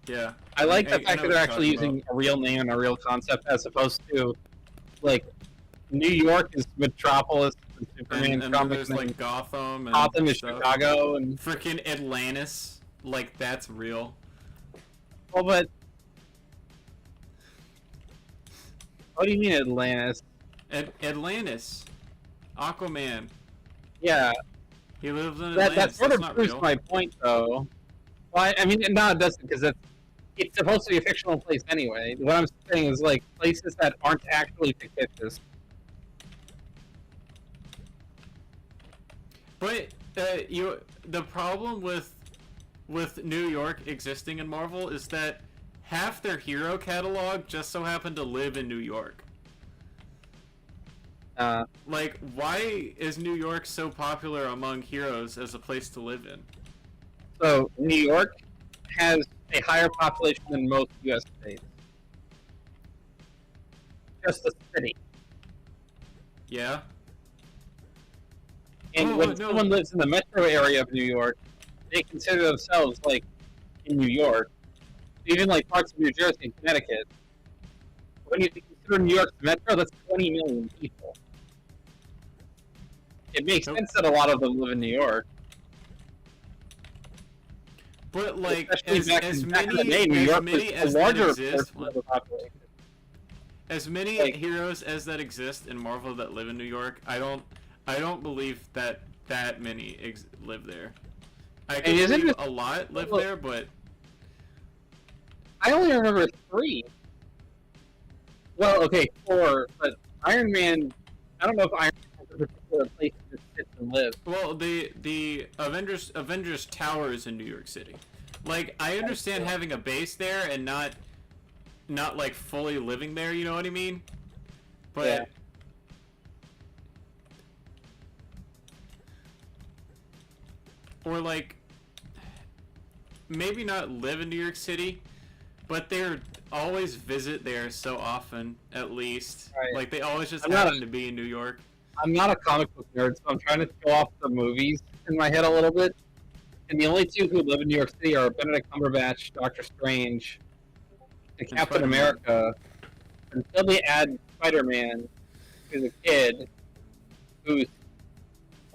Yeah. I like the I fact know that they're what actually you're talking using a real name and a real concept as opposed to like New York is Metropolis and Superman and comics, there's and like Gotham and Gotham is stuff. Chicago, and Freaking Atlantis, like that's real. well, but what do you mean Atlantis? Atlantis, Aquaman. Yeah, He lives in that Atlantis. sort That's of not proves real. my point, though. Well, I mean, no, it doesn't, because it's supposed to be a fictional place anyway. What I'm saying is like places that aren't actually fictitious. But the problem with New York existing in Marvel is that half their hero catalog just so happened to live in New York. Like, why is New York so popular among heroes as a place to live in? So New York has a higher population than most U.S. states. Just the city. Yeah. And when someone lives in the metro area of New York, they consider themselves like in New York. Even like parts of New Jersey and Connecticut. When you consider New York's metro, that's 20 million people. It makes sense that a lot of them live in New York. But like, Especially as back in the many day, New York was as a that larger exist, portion of the population. as many Like- heroes as that exist in Marvel that live in New York, I don't believe that many live there. I can isn't believe it- a lot live Well- there, but I only remember 3. Well, okay, 4, but Iron Man. I don't know if Iron Man has a particular place to just sit and live. well, the Avengers Tower is in New York City. Like, I understand having a base there and not like fully living there. You know what I mean? But Yeah. or like maybe not live in New York City, but they're always visit there so often, at least. Right. Like, they always just I'm not happen to be in New York. I'm not a comic book nerd, so I'm trying to go off the movies in my head a little bit. And the only 2 who live in New York City are Benedict Cumberbatch, Doctor Strange, and Captain Spider-Man. America. Until they add Spider-Man, who's a kid, who's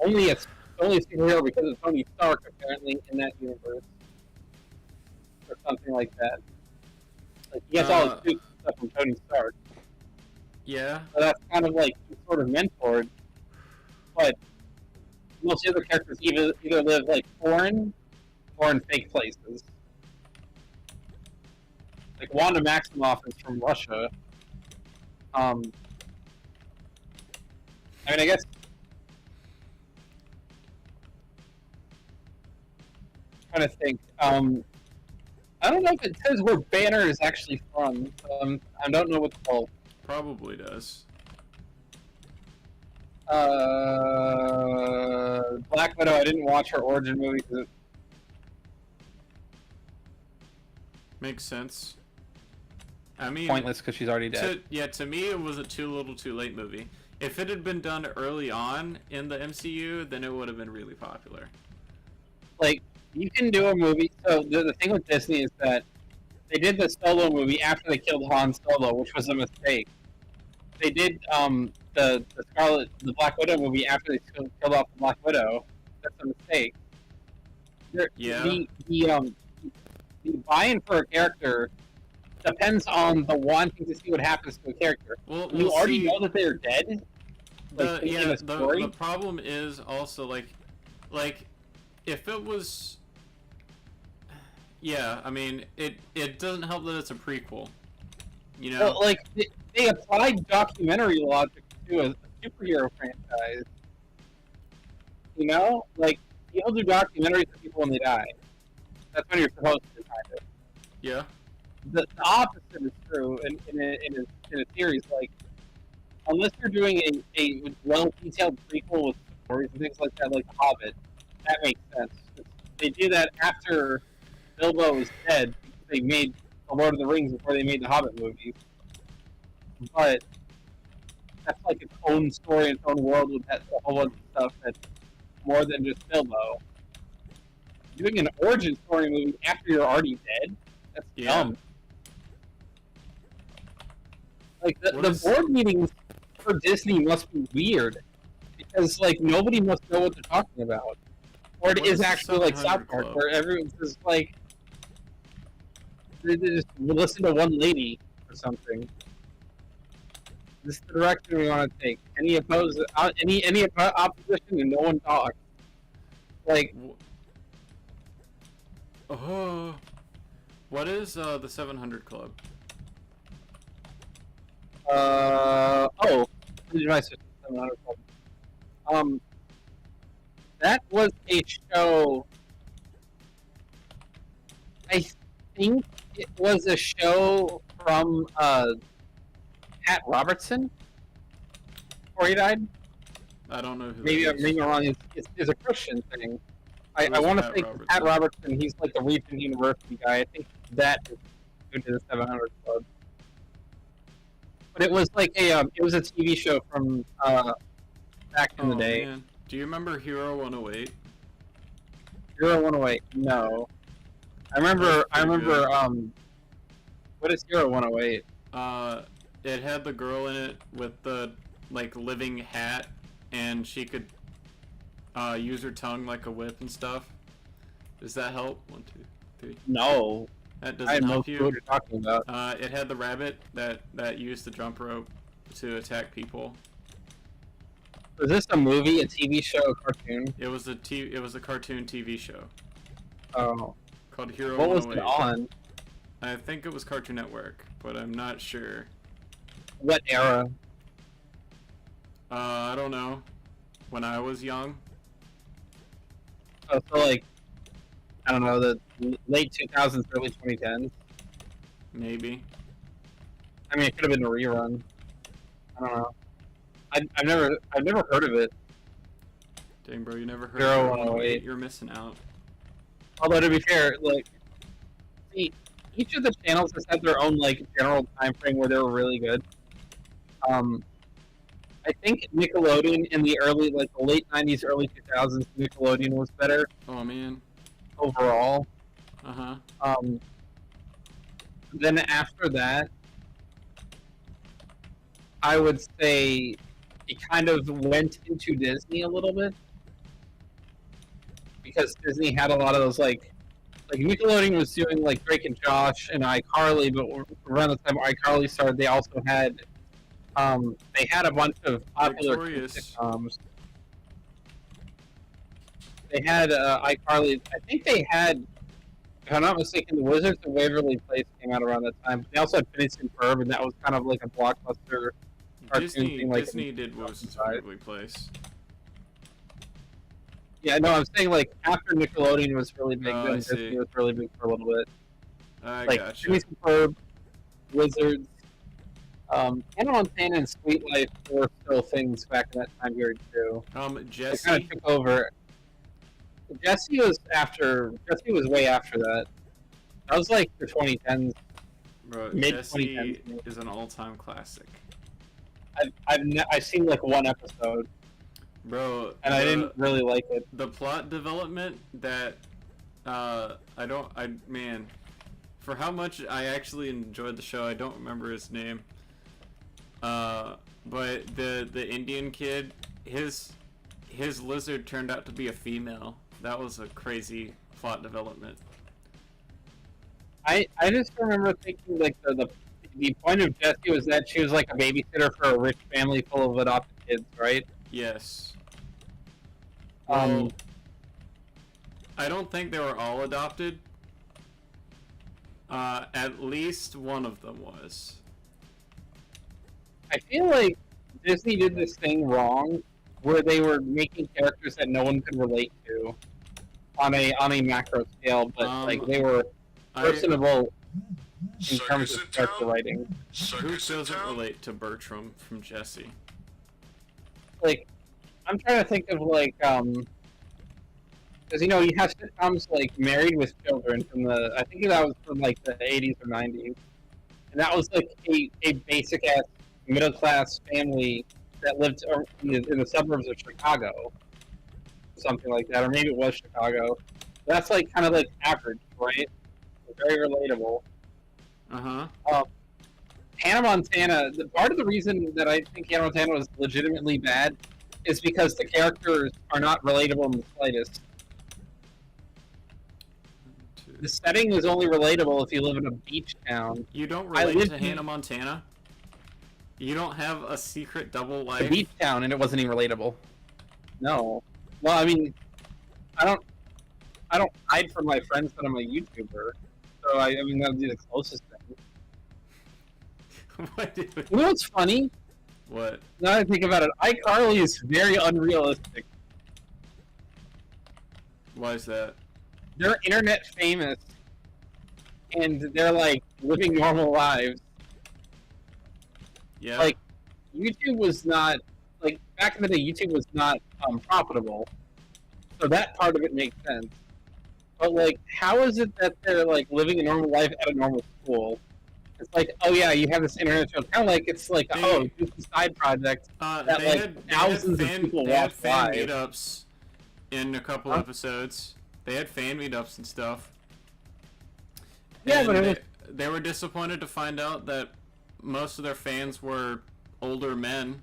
only a superhero because of Tony Stark, apparently, in that universe. Or something like that. Like, he gets all his suits and stuff from Tony Stark. Yeah. So that's kind of like he's sort of mentored. But most of the other characters either live like foreign or in fake places. Like Wanda Maximoff is from Russia. I mean, I guess. I'm trying to think. I don't know if it says where Banner is actually from. I don't know what the hell. Probably does. Black Widow. I didn't watch her origin movie because it Makes sense. I mean, pointless because she's already dead. to me, it was a too little, too late movie. If it had been done early on in the MCU, then it would have been really popular. Like, you can do a movie. So the thing with Disney is that they did the Solo movie after they killed Han Solo, which was a mistake. They did the Black Widow movie after they killed off the Black Widow. That's a mistake. Yeah. The buy-in for a character depends on the wanting to see what happens to a character. Well, You we'll already see. know that they're dead. Like, in a story. The problem is also like if it was, yeah, I mean it doesn't help that it's a prequel, you know. Well, like they applied documentary logic to a superhero franchise. You know, like people do documentaries of people when they die. That's when you're supposed to kind of. Yeah. The opposite is true in a series. Like, unless you're doing a well detailed prequel with stories and things like that, like The Hobbit, that makes sense. They do that after Bilbo is dead. They made the Lord of the Rings before they made the Hobbit movies, but that's like its own story, its own world with that a whole bunch of stuff that's more than just Bilbo. Doing an origin story movie after you're already dead, that's dumb. Like the board meetings for Disney must be weird because like nobody must know what they're talking about, or it is actually like South Park where everyone's just like they just listen to one lady or something. This is the direction we want to take. Any opposition and no one talks. Like, what is the 700 Club? That was a show. I think it was a show from Pat Robertson before he died. I don't know who. Maybe I'm wrong. It's a Christian thing. I want to think Pat Robertson. He's like the Regent University guy. I think that is due to the 700 Club. But it was like it was a TV show from back in the day. Man. Do you remember Hero 108? Hero 108? No. I remember. What is Hero 108? It had the girl in it with the like living hat, and she could use her tongue like a whip and stuff. Does that help? 1, 2, 3. No. That doesn't help you. What you're talking about. It had the rabbit that used the jump rope to attack people. Was this a movie, a TV show, a cartoon? It was a cartoon TV show. Oh. Called Hero 108. What was it on? I think it was Cartoon Network, but I'm not sure. What era? I don't know. When I was young. Oh, so like, I don't know, the late 2000s, early 2010s? Maybe. I mean, it could have been a rerun. I don't know. I've never heard of it. Dang, bro, you never heard Hero of 108. You're missing out. Although, to be fair, like, see, each of the channels has had their own, like, general time frame where they were really good. I think Nickelodeon in the early, like, the late 90s, early 2000s, Nickelodeon was better. Oh, man. Overall. Uh-huh. Then after that, I would say it kind of went into Disney a little bit. Because Disney had a lot of those, like Nickelodeon was doing, like, Drake and Josh and iCarly, but around the time iCarly started, they also had, they had a bunch of popular sitcoms. They had, iCarly, I think they had, if I'm not mistaken, The Wizards of Waverly Place came out around that time. They also had Phineas and Ferb, and that was kind of like a blockbuster cartoon thing. Like Disney did Wizards of Waverly Place. Yeah, no, I'm saying, like, after Nickelodeon was really big, then I see. Disney was really big for a little bit. I Like, gotcha. Phineas and Ferb, Wizards, Hannah Montana and Sweet Life were still things back in that time period, too. They Jesse. kind of took over. Jesse was way after that. That was, like, the 2010s. Bro, mid- Jesse 2010s. is an all-time classic. I've seen, like, one episode, Bro, and I didn't really like it. The plot development that man, for how much I actually enjoyed the show, I don't remember his name. But the Indian kid, his lizard turned out to be a female. That was a crazy plot development. I just remember thinking, like, the point of Jessie was that she was, like, a babysitter for a rich family full of adopted kids, right? Yes. Um, Well, I don't think they were all adopted. At least one of them was. I feel like Disney did this thing wrong, where they were making characters that no one could relate to, on a macro scale, but like they were personable in terms of character writing. Who doesn't relate to Bertram from Jesse? Like, I'm trying to think of, like, Because you have sitcoms like Married with Children from I think that was from like the 80s or 90s, and that was like a basic ass middle class family that lived in the suburbs of Chicago, something like that, or maybe it was Chicago. That's like kind of like average, right? Very relatable. Uh-huh. Hannah Montana. Part of the reason that I think Hannah Montana was legitimately bad is because the characters are not relatable in the slightest. The setting is only relatable if you live in a beach town. You don't relate to Hannah Montana? You don't have a secret double life? A beach town, and it wasn't even relatable. No. Well, I mean, I don't hide from my friends that I'm a YouTuber. So I mean that would be the closest thing. What? You know what's funny? What? Now that I think about it, iCarly is very unrealistic. Why is that? They're internet famous, and they're like living normal lives. Yeah. Like, YouTube was not like back in the day. YouTube was not profitable, so that part of it makes sense. But like, how is it that they're like living a normal life at a normal school? It's like, oh yeah, you have this internet show. Kind of like it's like it's a side project that thousands of people watch live. Meetups in a couple episodes. They had fan meetups and stuff. Yeah, and but they were disappointed to find out that most of their fans were older men.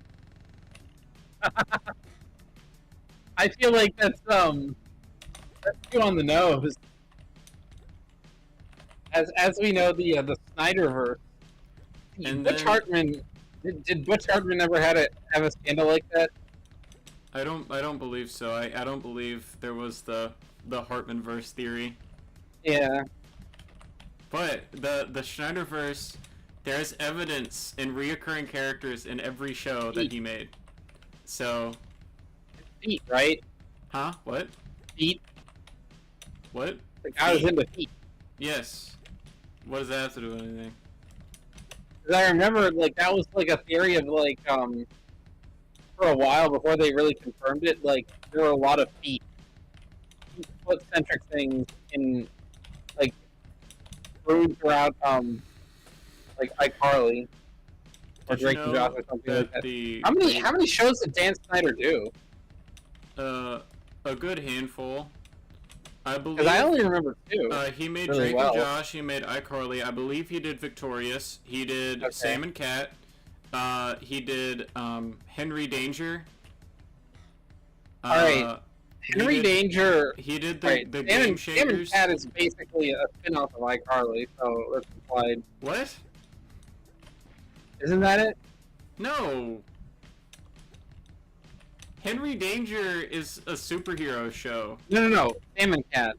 I feel like that's too on the nose. As we know, the Snyderverse. And Butch Hartman did Butch Hartman ever have a scandal like that? I don't believe so. I don't believe there was the Hartmanverse theory. Yeah. But the Snyderverse, there's evidence in reoccurring characters in every show that he made. So. Feet, right? Huh? What? Feet. What? The guy was into feet. Yes. What does that have to do with anything? Because I remember, like, that was like a theory of like for a while before they really confirmed it. Like, there were a lot of feet, foot-centric things in like rooms throughout like iCarly or Drake and Josh or something like that. How many shows did Dan Snyder do? A good handful. I believe. Because I only remember two. He made really Drake and Josh. He made iCarly. I believe he did Victorious. He did Sam and Cat. He did Henry Danger. All right. Henry Danger. He did the Game Shakers. Sam and Cat is basically a spin-off of iCarly, so that's implied. What? Isn't that it? No. Henry Danger is a superhero show. No. Sam and Cat.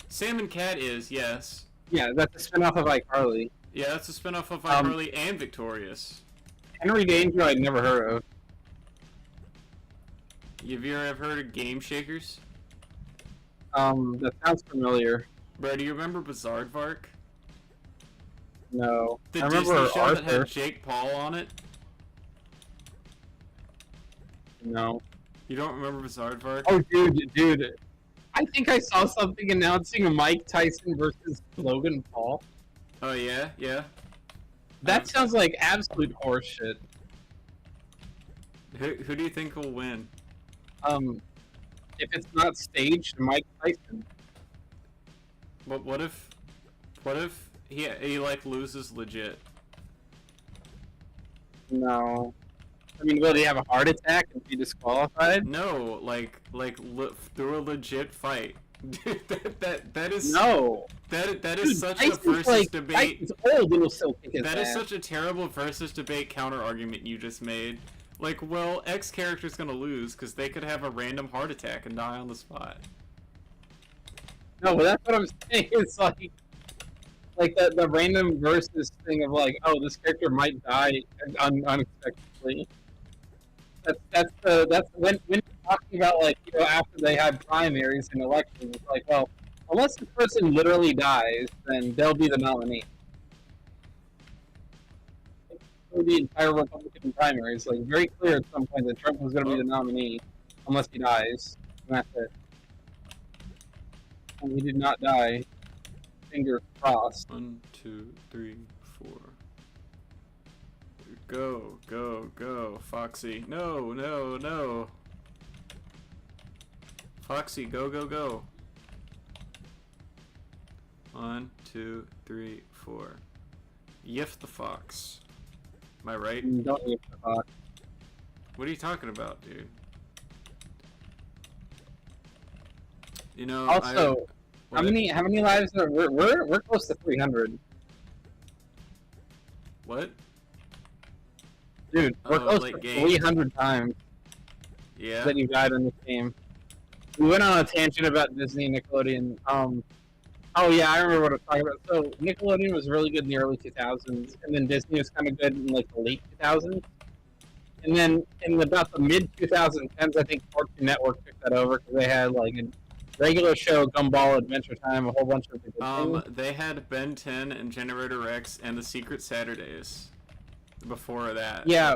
Sam and Cat is, yes. Yeah, that's a spin-off of iCarly. Yeah, that's a spin-off of iCarly and Victorious. Henry Danger I'd never heard of. Have you ever heard of Game Shakers? That sounds familiar. Bro, do you remember Bizarrevark? No. The I remember Disney show Arthur. that had Jake Paul on it? No. You don't remember Bizarrevark? Oh, dude. I think I saw something announcing Mike Tyson versus Logan Paul. Oh, yeah? Yeah? That sounds like absolute horseshit. Who do you think will win? If it's not staged, Mike Tyson. But what if he like loses legit? No. I mean, will he have a heart attack and be disqualified? No, like through a legit fight. Dude, that is no. That is such Tyson's a versus debate. Tyson's old and will still kick his That ass. is such a terrible versus debate counter argument you just made. Like, well, X character's gonna lose because they could have a random heart attack and die on the spot. No, but that's what I'm saying. It's like the random versus thing of like, oh, this character might die unexpectedly. That's when you're talking about like, you know, after they had primaries and elections, it's like, well, unless the person literally dies, then they'll be the nominee. For the entire Republican primaries, like very clear at some point that Trump was going to be the nominee unless he dies, and that's it. And he did not die. Fingers crossed. 1, 2, 3, 4. Go, go, go, Foxy. No, no, no. Foxy, go, go, go. 1, 2, 3, 4. Yif the fox. Am I right? Don't eat the fox. What are you talking about, dude? You know, Also, how many lives are we're close to 300. What? Dude, we're close late to game. 300 times Yeah. that you died in this game. We went on a tangent about Disney and Nickelodeon. Oh yeah, I remember what I was talking about. So Nickelodeon was really good in the early 2000s, and then Disney was kind of good in like the late 2000s. And then in about the mid 2010s, I think Cartoon Network took that over because they had like a regular show, Gumball, Adventure Time, a whole bunch of different things. They had Ben 10 and Generator Rex and the Secret Saturdays before that. Yeah,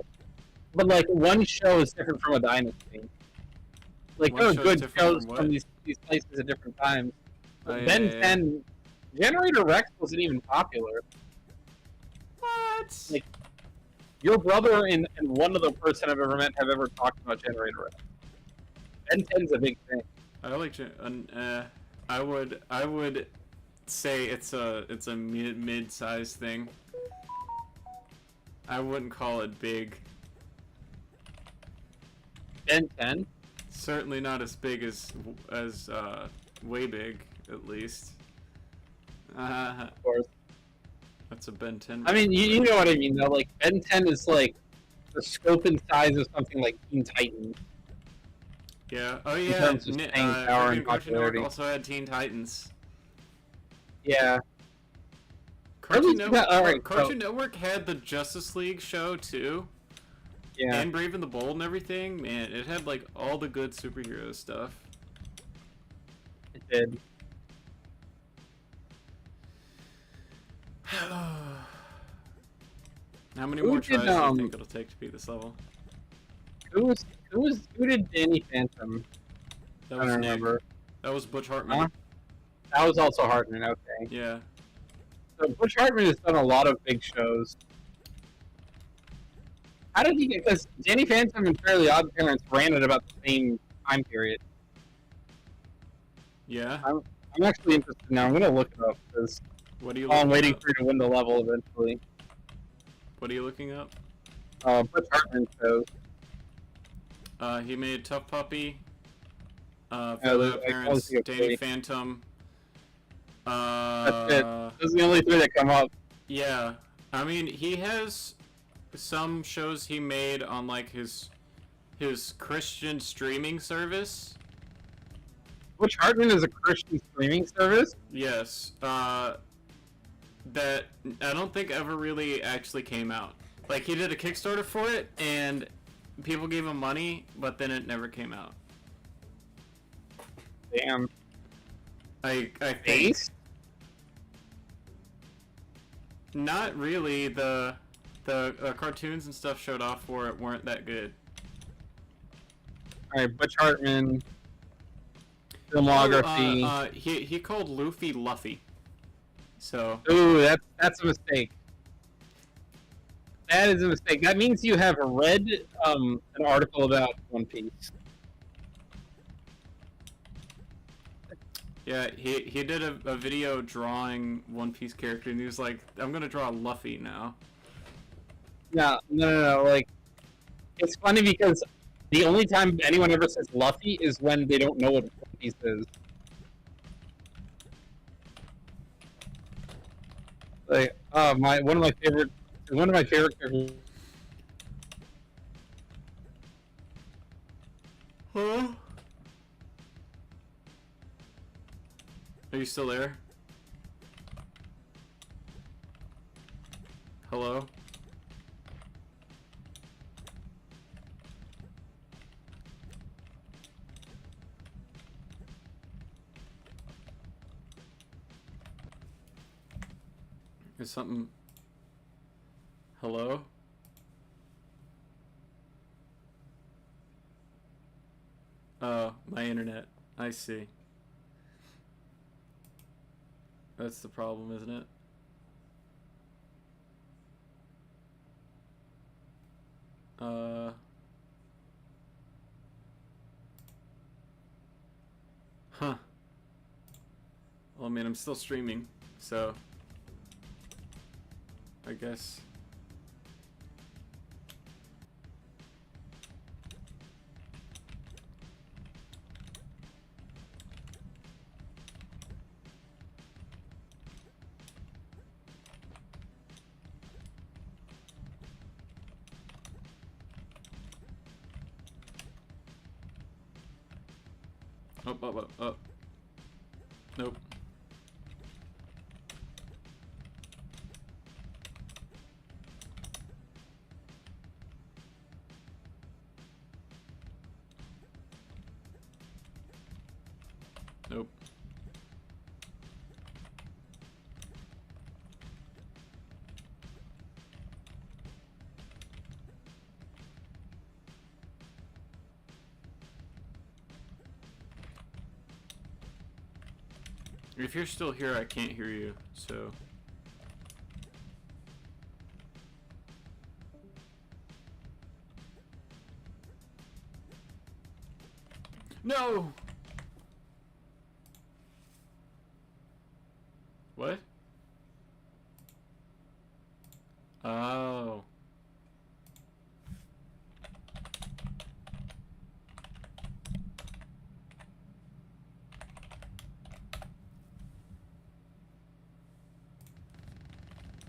but like one show is different from a dynasty. Like there are good shows from these places at different times. Ben 10, Generator Rex wasn't even popular. What? Like, your brother and one other person I've ever met have ever talked about Generator Rex. Ben 10's a big thing. I like I would say it's a mid-sized thing. I wouldn't call it big. Ben 10? Certainly not as big as way big, at least. Of course. That's a Ben 10. I mean, you know what I mean, though. Like, Ben 10 is like the scope and size of something like Teen Titans. Yeah. Oh yeah. In terms of staying power and Cartoon Network popularity. also had Teen Titans. Yeah. Cartoon Network had the Justice League show too. Yeah. And Brave and the Bold and everything. Man, it had like all the good superhero stuff. It did. How many more tries do you think it'll take to beat this level? Who did Danny Phantom? That I was don't Nick. remember. That was Butch Hartman. Huh? That was also Hartman, okay. Yeah. So Butch Hartman has done a lot of big shows. How did he get? Because Danny Phantom and Fairly Odd Parents ran at about the same time period. Yeah. I'm actually interested now. I'm going to look it up because What are you? I'm waiting for you to win the level eventually. What are you looking up? Butch Hartman shows. He made Tough Puppy. Yeah, Fairly I Odd can only Parents, think of Danny three. Phantom. That's it. Those are the only three that come up. Yeah. I mean, he has some shows he made on like his Christian streaming service. Butch Hartman is a Christian streaming service? Yes. That I don't think ever really actually came out. Like he did a Kickstarter for it and people gave him money, but then it never came out. Damn. I think Ace? not really. The cartoons and stuff showed off for it weren't that good. Alright, Butch Hartman. Filmography. He called Luffy Luffy. So. Ooh, that's a mistake. That is a mistake. That means you have read an article about One Piece. Yeah, he did a video drawing One Piece character, and he was like, "I'm gonna draw Luffy now." No. Like, it's funny because the only time anyone ever says Luffy is when they don't know what One Piece is. Like, one of my favorite characters. Huh? Are you still there? Hello? Is something... Hello? Oh, my internet. I see. That's the problem, isn't it? Huh. Well, I mean, I'm still streaming, so I guess. Up. Nope. Nope. If you're still here, I can't hear you, so. No! What? Oh.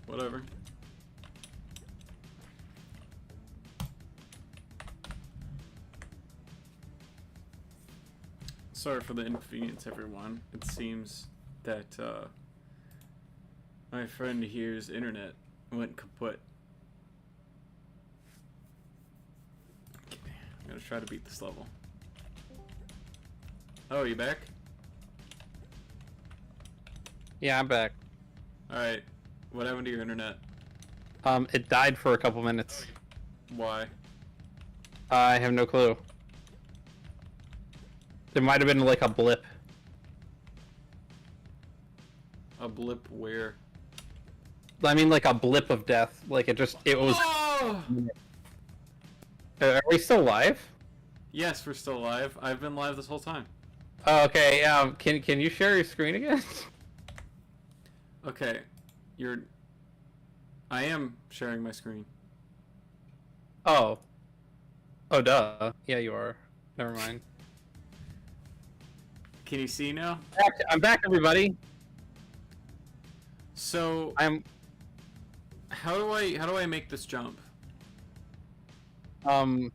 Whatever. Sorry for the inconvenience, everyone. It seems that my friend here's internet went kaput. Okay, I'm gonna try to beat this level. Oh, you back? Yeah, I'm back. Alright. What happened to your internet? It died for a couple minutes. Why? I have no clue. There might have been like a blip. A blip where? I mean, like a blip of death. Like it was. Oh! Are we still live? Yes, we're still live. I've been live this whole time. Oh, okay. Can you share your screen again? Okay. I am sharing my screen. Oh. Oh, duh. Yeah, you are. Never mind. Can you see now? I'm back, everybody. So how do I make this jump? I'm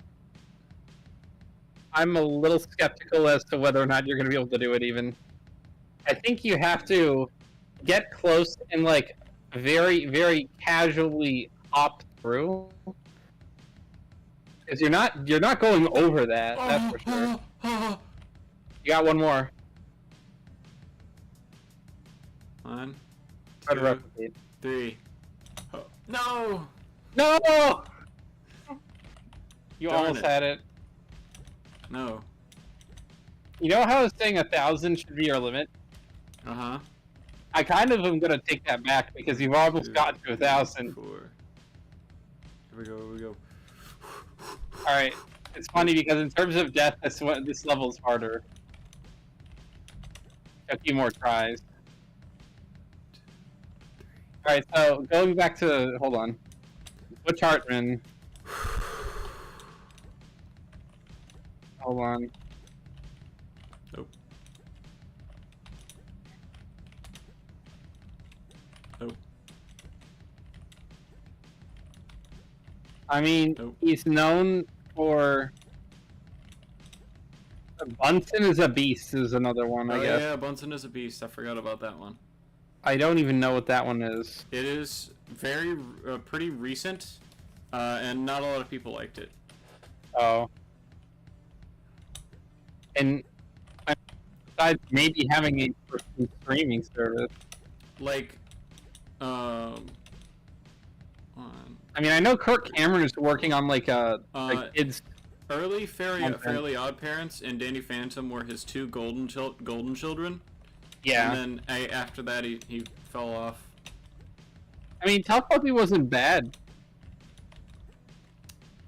a little skeptical as to whether or not you're gonna be able to do it even. I think you have to get close and like very, very casually hop through. Because you're not going over that, that's for sure. You got one more. 1, Try to 2, replicate. 3. Oh, no! No! You Darn almost it. had it. No. You know how I was saying 1,000 should be your limit? Uh-huh. I kind of am gonna take that back because you've almost 2, gotten to 1,000. 4. Here we go. Alright. It's funny because in terms of death, this level is harder. A few more tries. Alright, so going back to hold on. Butch Hartman. Hold on. Nope. Nope. I mean, Nope. he's known for. Bunsen is a beast is another one, I Oh guess. yeah, Bunsen is a beast. I forgot about that one. I don't even know what that one is. It is very pretty recent, and not a lot of people liked it. Oh. And besides maybe having a streaming service. Like, on I mean, I know Kirk Cameron is working on like a kids. early Content. Fairly Odd Parents and Danny Phantom were his two golden children. Yeah. And then after that, he fell off. I mean, Tough Puppy wasn't bad.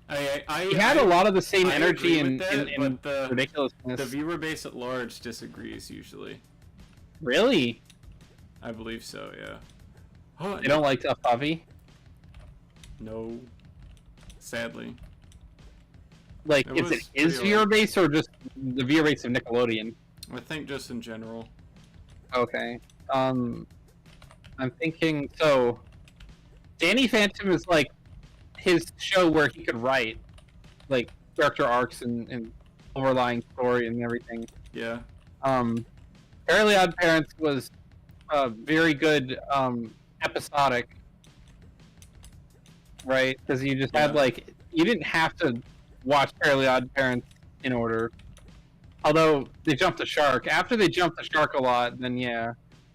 He had a I- lot of the same I energy agree with and, that, and but ridiculousness. the viewer base at large disagrees usually. Really? I believe so. Yeah. Oh, They don't like Tough Puppy? No. Sadly. Like, It is was it his pretty viewer old. base or just the viewer base of Nickelodeon? I think just in general. Okay. I'm thinking, so Danny Phantom is like his show where he could write like character arcs and overlying story and everything. Yeah. Fairly Odd Parents was very good episodic, right? Because you just had Yeah. like you didn't have to watch Fairly Odd Parents in order. Although they jumped the shark. After they jumped the shark a lot, then yeah.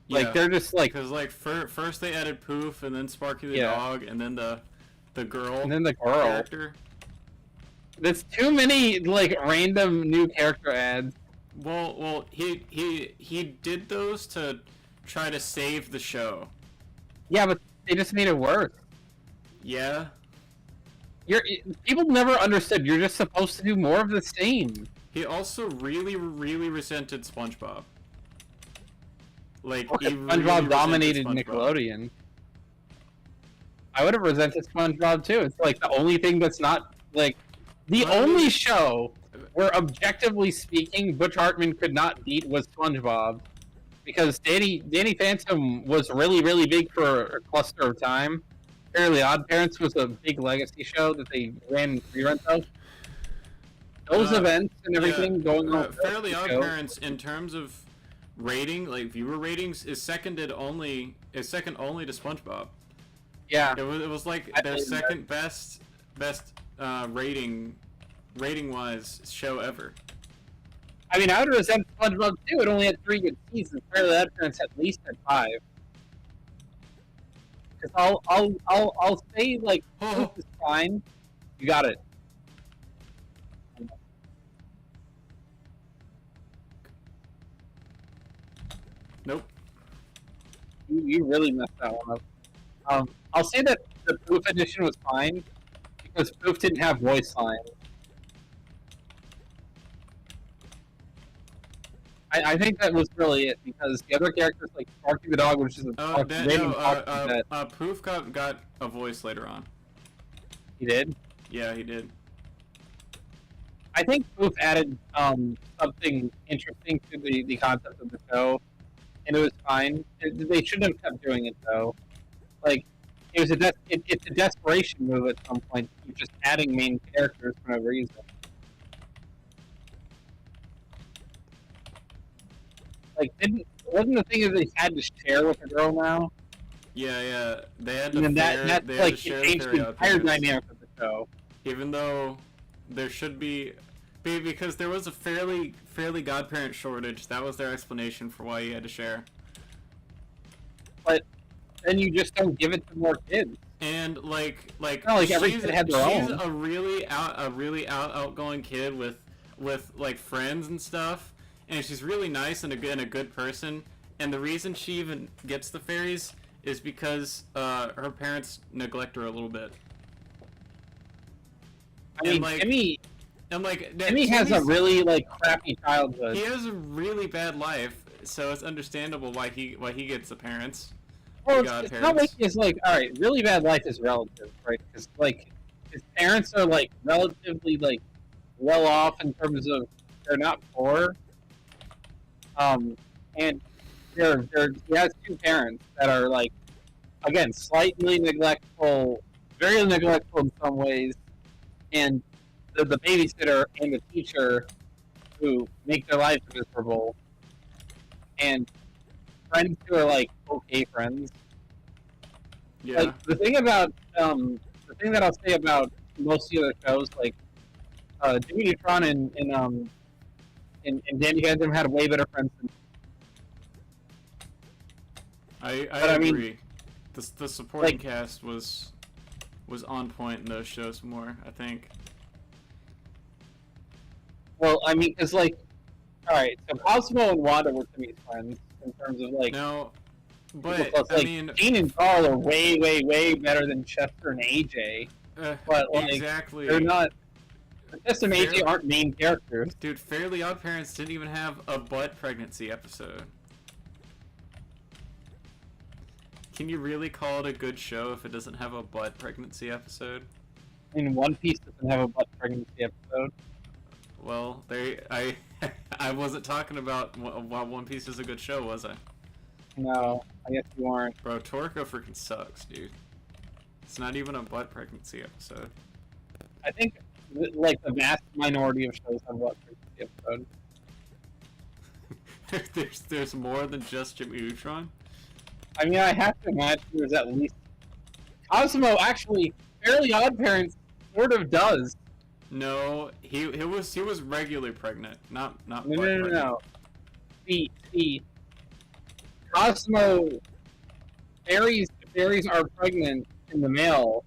Like Yeah. they're just like, Because like first they added Poof, and then Sparky the Yeah. dog, and then the girl and then the girl. character. There's too many like random new character ads. Well, he did those to try to save the show. Yeah, but they just made it worse. Yeah. People never understood. You're just supposed to do more of the same. He also really resented SpongeBob. Like he really SpongeBob resented dominated SpongeBob. Nickelodeon. I would have resented SpongeBob too. It's like the only thing that's not like the Well, I only mean- show where, objectively speaking, Butch Hartman could not beat was SpongeBob, because Danny Phantom was really big for a cluster of time. Fairly Odd Parents was a big legacy show that they ran reruns of. Those events and everything going on. with Fairly the Odd show. Parents, in terms of rating, like viewer ratings, is second only to SpongeBob. Yeah, It was like I their believe that. second best rating wise show ever. I mean, I would resent SpongeBob too. It only had 3 good seasons. Fairly Odd Parents at least had 5. Because I'll say like Oh. this is fine. You got it. Nope. You really messed that one up. I'll say that the Poof edition was fine because Poof didn't have voice lines. I think that was really it, because the other characters like Sparky the dog, which is a Poof got a voice later on. he did. Yeah, he did. I think Poof added something interesting to the concept of the show, and it was fine. They shouldn't have kept doing it though. Like it was it's a desperation move at some point. You're just adding main characters for no reason. Like wasn't the thing that they had to share with the girl now? Yeah. They had to And then they that had like to share it changed Fairly the Odd entire Parents. dynamic of the show. Even though there should be because there was a fairly godparent shortage. That was their explanation for why you had to share. But then you just don't give it to more kids. And like Not like every she's, kid had their she's own. a really outgoing kid with like friends and stuff, and she's really nice and a good person. And the reason she even gets the fairies is because her parents neglect her a little bit. I mean, like, Timmy Timmy has a really like crappy childhood. He has a really bad life, so it's understandable why he gets the parents. Well, the it's not like godparents. it's like, all right, really bad life is relative, right? Because like his parents are like relatively like well off in terms of they're not poor, and he has 2 parents that are like, again, slightly neglectful, very neglectful in some ways, and the babysitter and the teacher who make their lives miserable, and friends who are like okay friends. Yeah. Like the thing that I'll say about most of the other shows, like Jimmy Neutron and Danny Phantom had way better friends than I I mean, agree. The supporting like- cast was on point in those shows more, I think. well, I mean, because like, all right, so Cosmo and Wanda were Timmy's friends, in terms of like. No, People but close. I Like mean, Dean and Carl are way, way, way better than Chester and AJ. But like, exactly. they're not. Chester and AJ Fairly- aren't main characters. Dude, Fairly Odd Parents didn't even have a butt pregnancy episode. Can you really call it a good show if it doesn't have a butt pregnancy episode? I mean, One Piece doesn't have a butt pregnancy episode. Well, I wasn't talking about why One Piece is a good show, was I? No, I guess you aren't. Bro, Toriko freaking sucks, dude. It's not even a butt pregnancy episode. I think like the vast minority of shows have butt pregnancy episode. there's more than just Jimmy Neutron. I mean, I have to imagine there's at least Cosmo. Actually, Fairly Odd Parents sort of does. No, he was regularly pregnant, not No, butt no, no, pregnant. no. See, Cosmo fairies are pregnant in the male,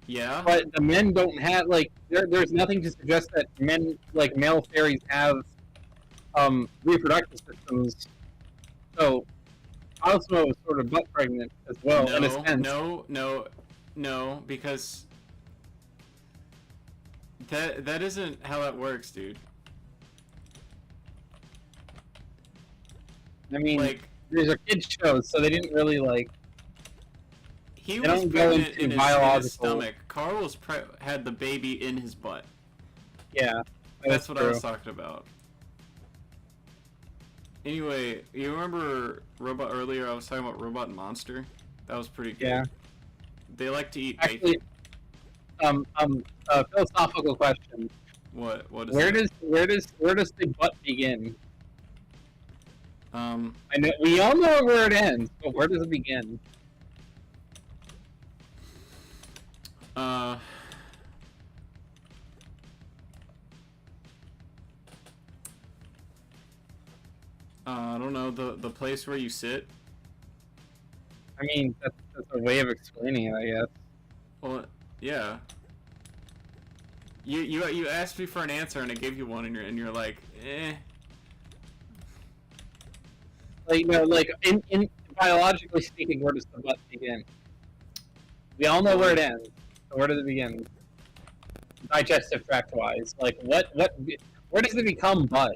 Yeah. but the men don't have like there's nothing to suggest that men like male fairies have reproductive systems. So Cosmo is sort of butt pregnant as well in a sense. No, because that isn't how that works, dude. I mean, Like, these are kids shows, so they didn't really like. he They was don't go pregnant into in his biological- stomach. Carl was had the baby in his butt. Yeah, That's what I true. was talking about. Anyway, you remember Robot earlier? I was talking about Robot and Monster. That was pretty good. Yeah. They like to eat Actually, bacon. philosophical question. What is Where that? does the butt begin? Um, I know we all know where it ends, but where does it begin? I don't know, the place where you sit. I mean, that's a way of explaining it, I guess. Well, yeah. You asked me for an answer and I gave you one and you're like, eh. Like no, like in biologically speaking, where does the butt begin? We all know where it ends. So where does it begin? Digestive tract wise, like where does it become butt?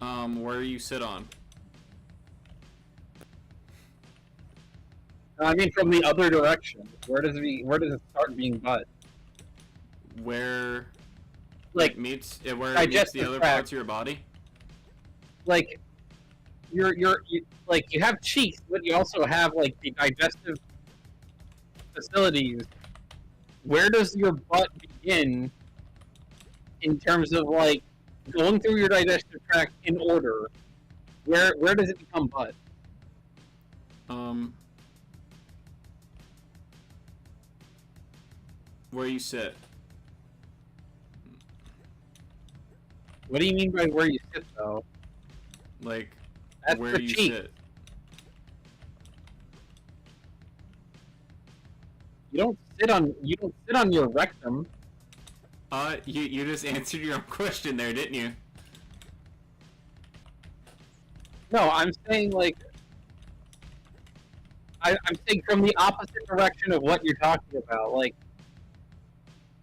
Where you sit on. I mean, from the other direction. Where does it start being butt? Where Like it meets where it meets the digestive other tract. parts of your body. like you like you have cheeks, but you also have like the digestive facilities. Where does your butt begin in terms of like going through your digestive tract in order? Where does it become butt? Where you sit. What do you mean by where you sit though? Like That's where the you cheek. sit. You don't sit on your rectum. You just answered your own question there, didn't you? No, I'm saying like I'm saying from the opposite direction of what you're talking about. Like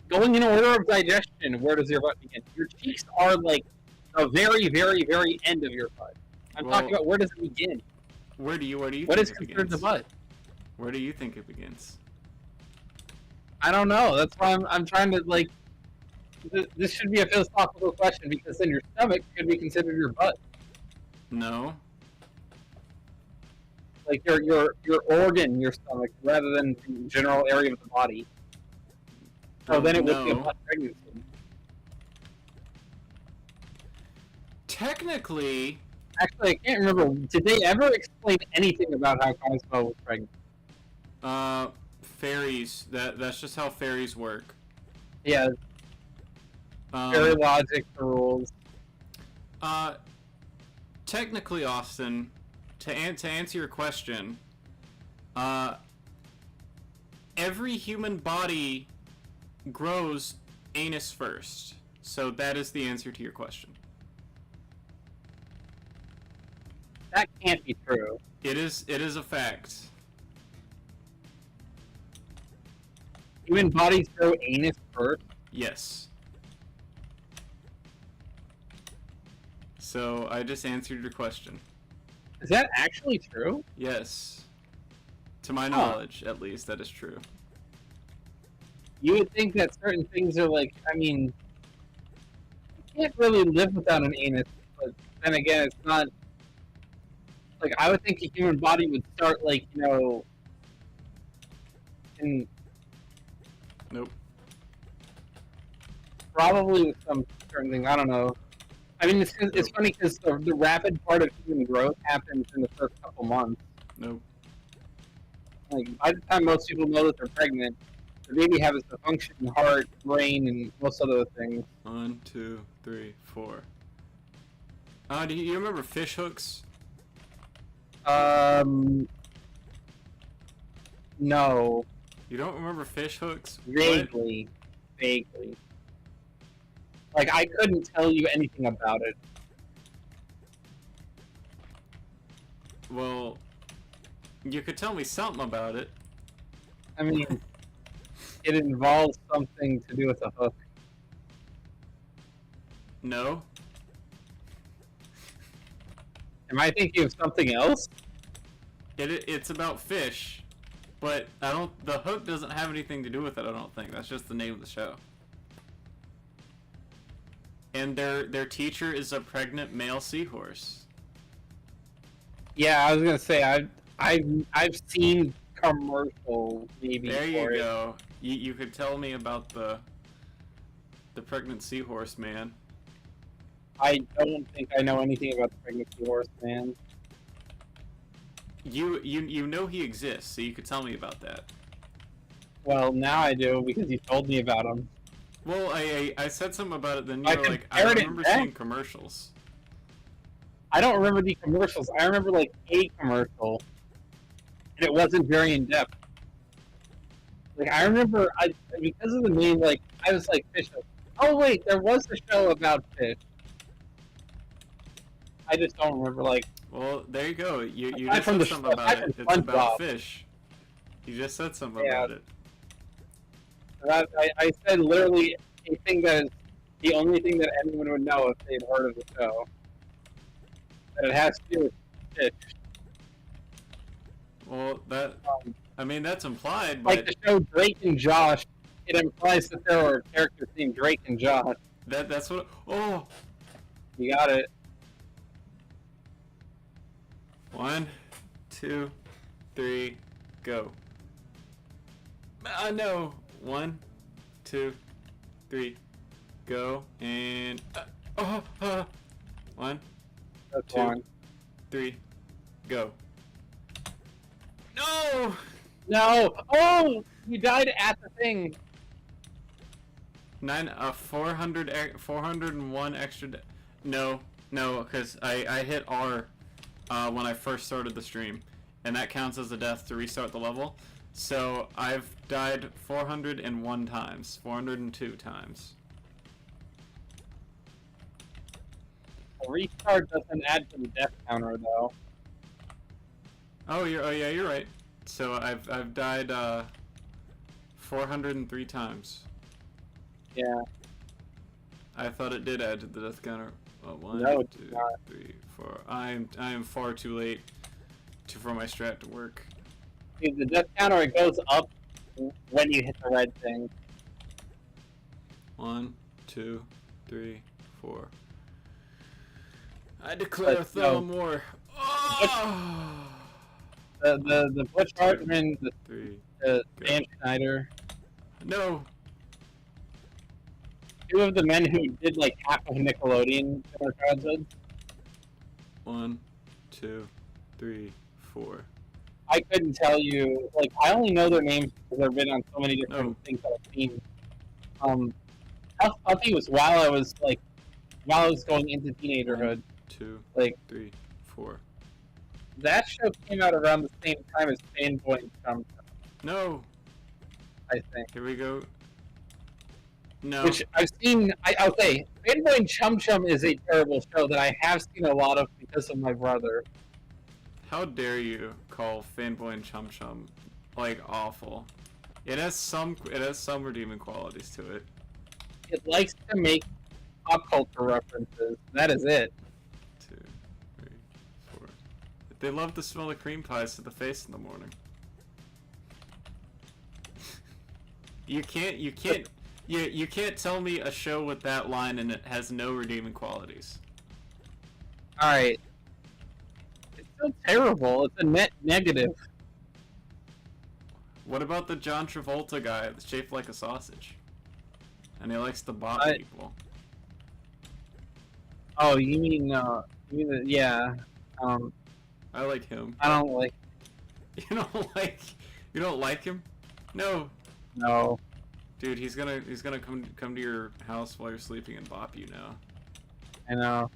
going in order of digestion, where does your butt begin? Your cheeks are like the very, very, very end of your butt. I'm Well, talking about where does it begin? Where do you What think is it considered the begins? butt? Where do you think it begins? I don't know. That's why I'm trying to like. This should be a philosophical question because then your stomach could be considered your butt, No. like your organ, your stomach, rather than the general area of the body. So then it would be a No. butt pregnancy. Technically, Actually, I can't remember. Did they ever explain anything about how Cosmo was pregnant? fairies. That's just how fairies work. Yeah, fairy logic, the rules. Technically, Austin, to answer your question, every human body grows anus first. So that is the answer to your question. That can't be true. It is a fact. Human bodies grow anus first. Yes. So I just answered your question. Is that actually true? Yes. To my knowledge, at least, that is true. You would think that certain things are like, I mean, you can't really live without an anus, but then again, it's not. Like, I would think a human body would start, like, you know, in Nope. probably with some certain thing. I don't know. I mean, it's funny because the rapid part of human growth happens in the first couple months. Nope. Like, by the time most people know that they're pregnant, the baby has a functioning heart, brain, and most other things. 1, 2, 3, 4. Do you remember fish hooks? No. You don't remember fish hooks? What? Vaguely. Vaguely. Like, I couldn't tell you anything about it. Well, you could tell me something about it. I mean, it involves something to do with a hook. No. Am I thinking of something else? It's about fish, but the hook doesn't have anything to do with it, I don't think. That's just the name of the show. And their teacher is a pregnant male seahorse. Yeah, I was gonna say I've seen commercials maybe. There you for it. go. You could tell me about the pregnant seahorse man. I don't think I know anything about the pregnancy horse, man. You know he exists, so you could tell me about that. Well, now I do because you told me about him. Well, I said something about it, then I you were like, I compared it remember back. seeing commercials. I don't remember the commercials. I remember like a commercial, and it wasn't very in depth. Like I remember, because of the name, like I was like fish. Oh wait, there was a show about fish. I just don't remember like. Well, there you go. You Aside just from said the something show- about aside it. from It's about SpongeBob. fish. You just said something Yeah. about it. I said literally a thing that is the only thing that anyone would know if they'd heard of the show. That it has to do with fish. Well, I mean, that's implied, Like but the show Drake and Josh, it implies that there are characters named Drake and Josh. that's what. Oh, You got it. 1, 2, 3, go. No. 1, 2, 3, go, and 1, That's 2. one. 3, go. No. No! Oh! You died at the thing! 401 extra. No, because I hit R when I first started the stream, and that counts as a death to restart the level. So I've died 401 times, 402 times. A restart doesn't add to the death counter, though. Oh, yeah, you're right. So I've died 403 times. Yeah. I thought it did add to the death counter. Oh, 1, No, it 2, did not. 3, 4. I am far too late for my strat to work. See, the death counter, it goes up when you hit the red thing. 1, 2, 3, 4. I declare But, no. Thellamore. Oh! The Butch Hartman, 3. the Go. Dan Schneider, No. two of the men who did like half of Nickelodeon in their childhood. 1, 2, 3, 4. I couldn't tell you. Like, I only know their names because they've been on so many different No. things that I've seen. Huff Puppy was while I was going into teenagerhood. 2, Like 3, 4. that show came out around the same time as Fanboy and Chum Chum, No. I think. Here we go. No. Which I've seen. Okay, Fanboy and Chum Chum is a terrible show that I have seen a lot of because of my brother. How dare you call Fanboy and Chum Chum like awful? It has some redeeming qualities to it. It likes to make pop culture references. That is it. 2, 3, 4. They love the smell of cream pies to the face in the morning. You can't tell me a show with that line and it has no redeeming qualities. Alright. It's still terrible. It's a net negative. What about the John Travolta guy that's shaped like a sausage? And he likes to bop people. Oh, you mean yeah. I like him. I don't like. You don't like him? No. No. Dude, he's gonna come to your house while you're sleeping and bop you now. I know.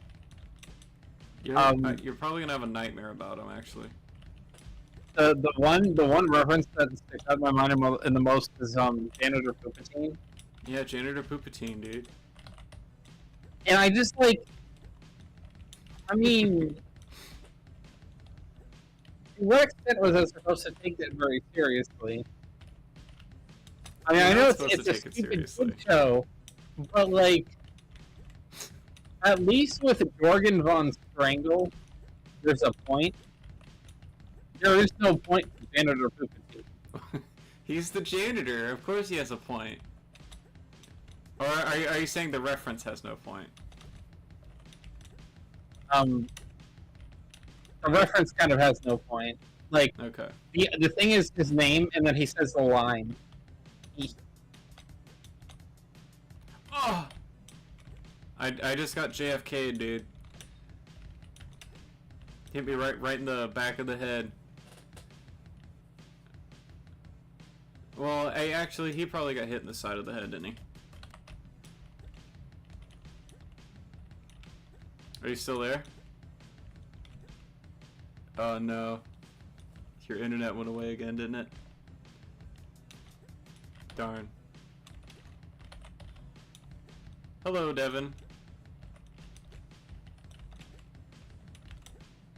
You're probably gonna have a nightmare about him, actually. The one reference that sticks out in my mind in the most is Janitor Poopatine. Yeah, Janitor Poopatine, dude. And I just like. I mean, to what extent was I supposed to take that very seriously? I mean, I know it's a stupid kid show, but like, at least with Jorgen von Strangle, there's a point. There is no point to Janitor Poopatine. He's the janitor. Of course he has a point. Or are you saying the reference has no point? The reference kind of has no point. Like, okay. The thing is his name, and then he says the line. Oh! I just got JFK, dude. Hit me right in the back of the head. Well, actually, he probably got hit in the side of the head, didn't he? Are you still there? Oh no. Your internet went away again, didn't it? Darn. Hello, Devin.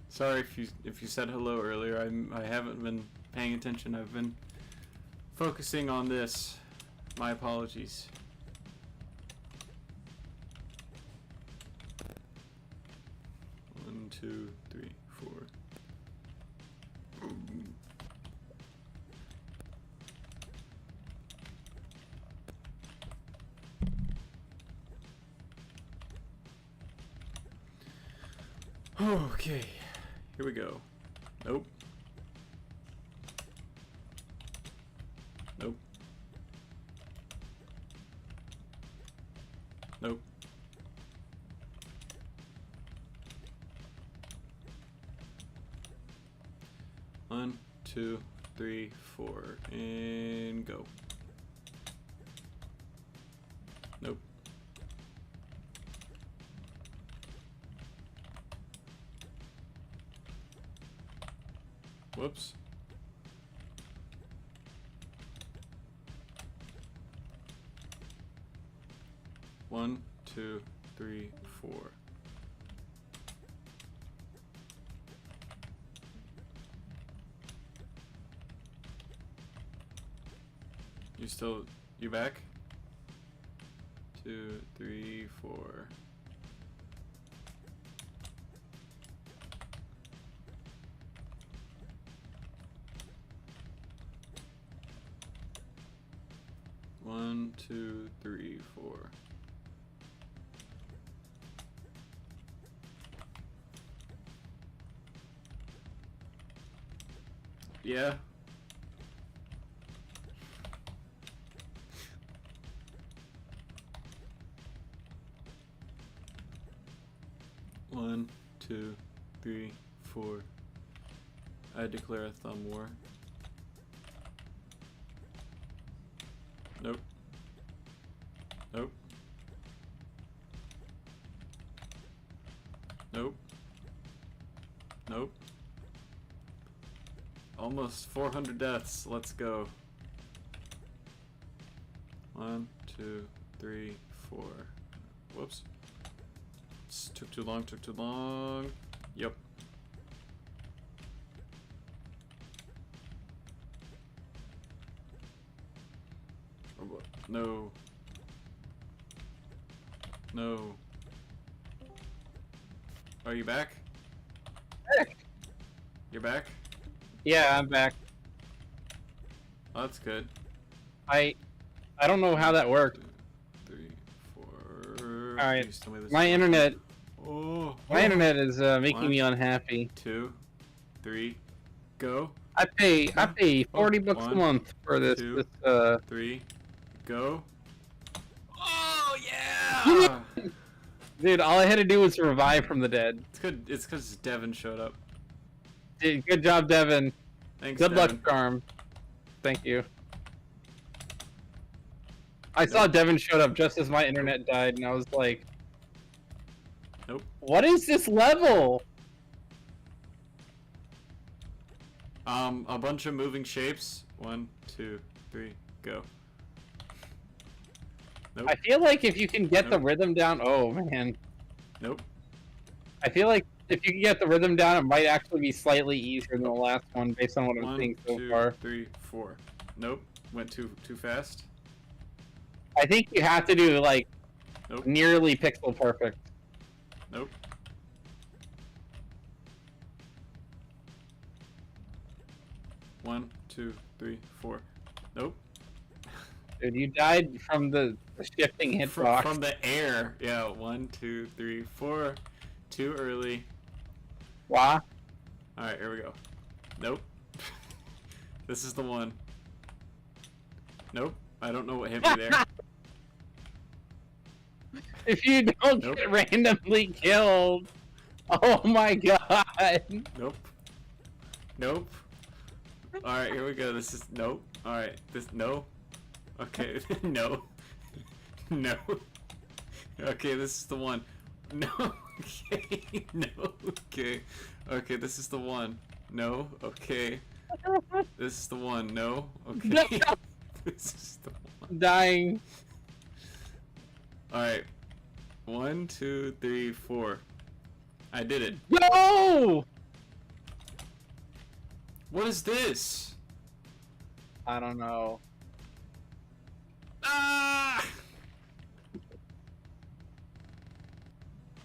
Sorry if you said hello earlier. I haven't been paying attention. I've been focusing on this. My apologies. One, 2, 3, 4. Okay, here we go. Nope. Nope. Nope. One, 2, 3, 4, and go. Nope. Whoops. One, 2, 3, 4. You back? 2, 3, 4. One, 2, 3, 4. Yeah. One, 2, 3, 4. I declare a thumb war. Nope. Nope. Nope. Nope. Almost 400 deaths. Let's go. 1, 2, 3, 4. Whoops. Took too long, took too long. Yep. No. No. Are you back? Back. You're back? Yeah, I'm back. Oh, that's good. I don't know how that worked. 2, 3, 4. All right. Please tell me this My is- internet Oh. My internet is making One. me unhappy. 2, 3, go. I pay $40 a One, month for this 2, 3, go. Oh yeah! Dude, all I had to do was revive from the dead. It's good. It's because Devin showed up. Dude, good job, Devin. Thanks. Good Devin. luck, Charm. Thank you. I saw Devin showed up just as my internet died, and I was like, Nope. what is this level? A bunch of moving shapes. 1, 2, 3, go. Nope. I feel like if you can get the Nope. rhythm down, oh man. Nope. I feel like if you can get the rhythm down, it might actually be slightly easier than the last one, based on what I'm 1, seeing so 2, far. 3, 4. Nope. Went too fast. I think you have to do like Nope. nearly pixel perfect. Nope. One, 2, 3, 4. Nope. Dude, you died from the shifting hitbox. From the air. Yeah. 1, 2, 3, 4. Too early. Why? All right. Here we go. Nope. This is the one. Nope. I don't know what hit me there. If you don't Nope. get randomly killed, oh my god! Nope. Nope. Alright, here we go. This is nope. Alright, this no. Okay, no. No. Okay, this is the one. No. Okay. No. Okay. Okay, this is the one. No. Okay. This is the one. No. Okay. This is the one. Dying. Alright. 1, 2, 3, 4. I did it. No! What is this? I don't know. Ah!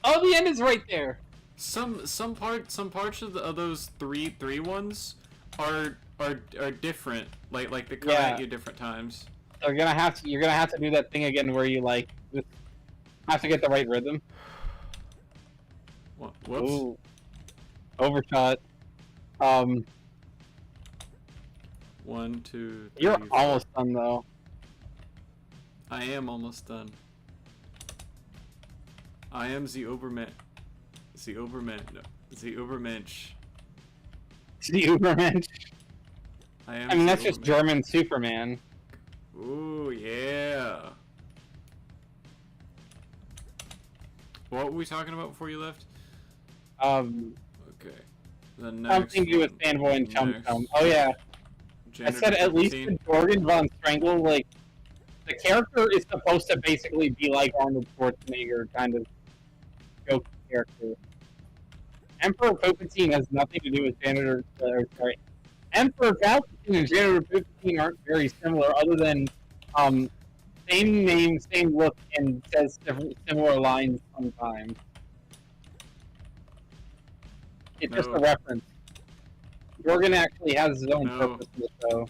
Oh, the end is right there. Some parts of those three ones are different. Like they come Yeah. at you different times. You're gonna have to do that thing again where you like just have to get the right rhythm. Whoops. Ooh. Overshot. 1, 2, 3. You're 4. almost done though. I am almost done. I am the Ubermensch. No, the Ubermensch. The Ubermensch. I am. I mean, the that's just Ubermensch. German Superman. Ooh yeah. What were we talking about before you left? Okay. The next Something to do with one. Fanboy and Chum Next. Chum. Oh yeah. I Gender said at least differency. in Jorgen von Strangle, like, the character is supposed to basically be like Arnold Schwarzenegger, kind of joke character. Emperor Palpatine has nothing to do with Janitor. Sorry, Emperor Palpatine and Janitor Palpatine aren't very similar, other than same name, same look, and says similar lines sometimes. It's just a No. reference. Jorgen actually has his own No. purpose in the show,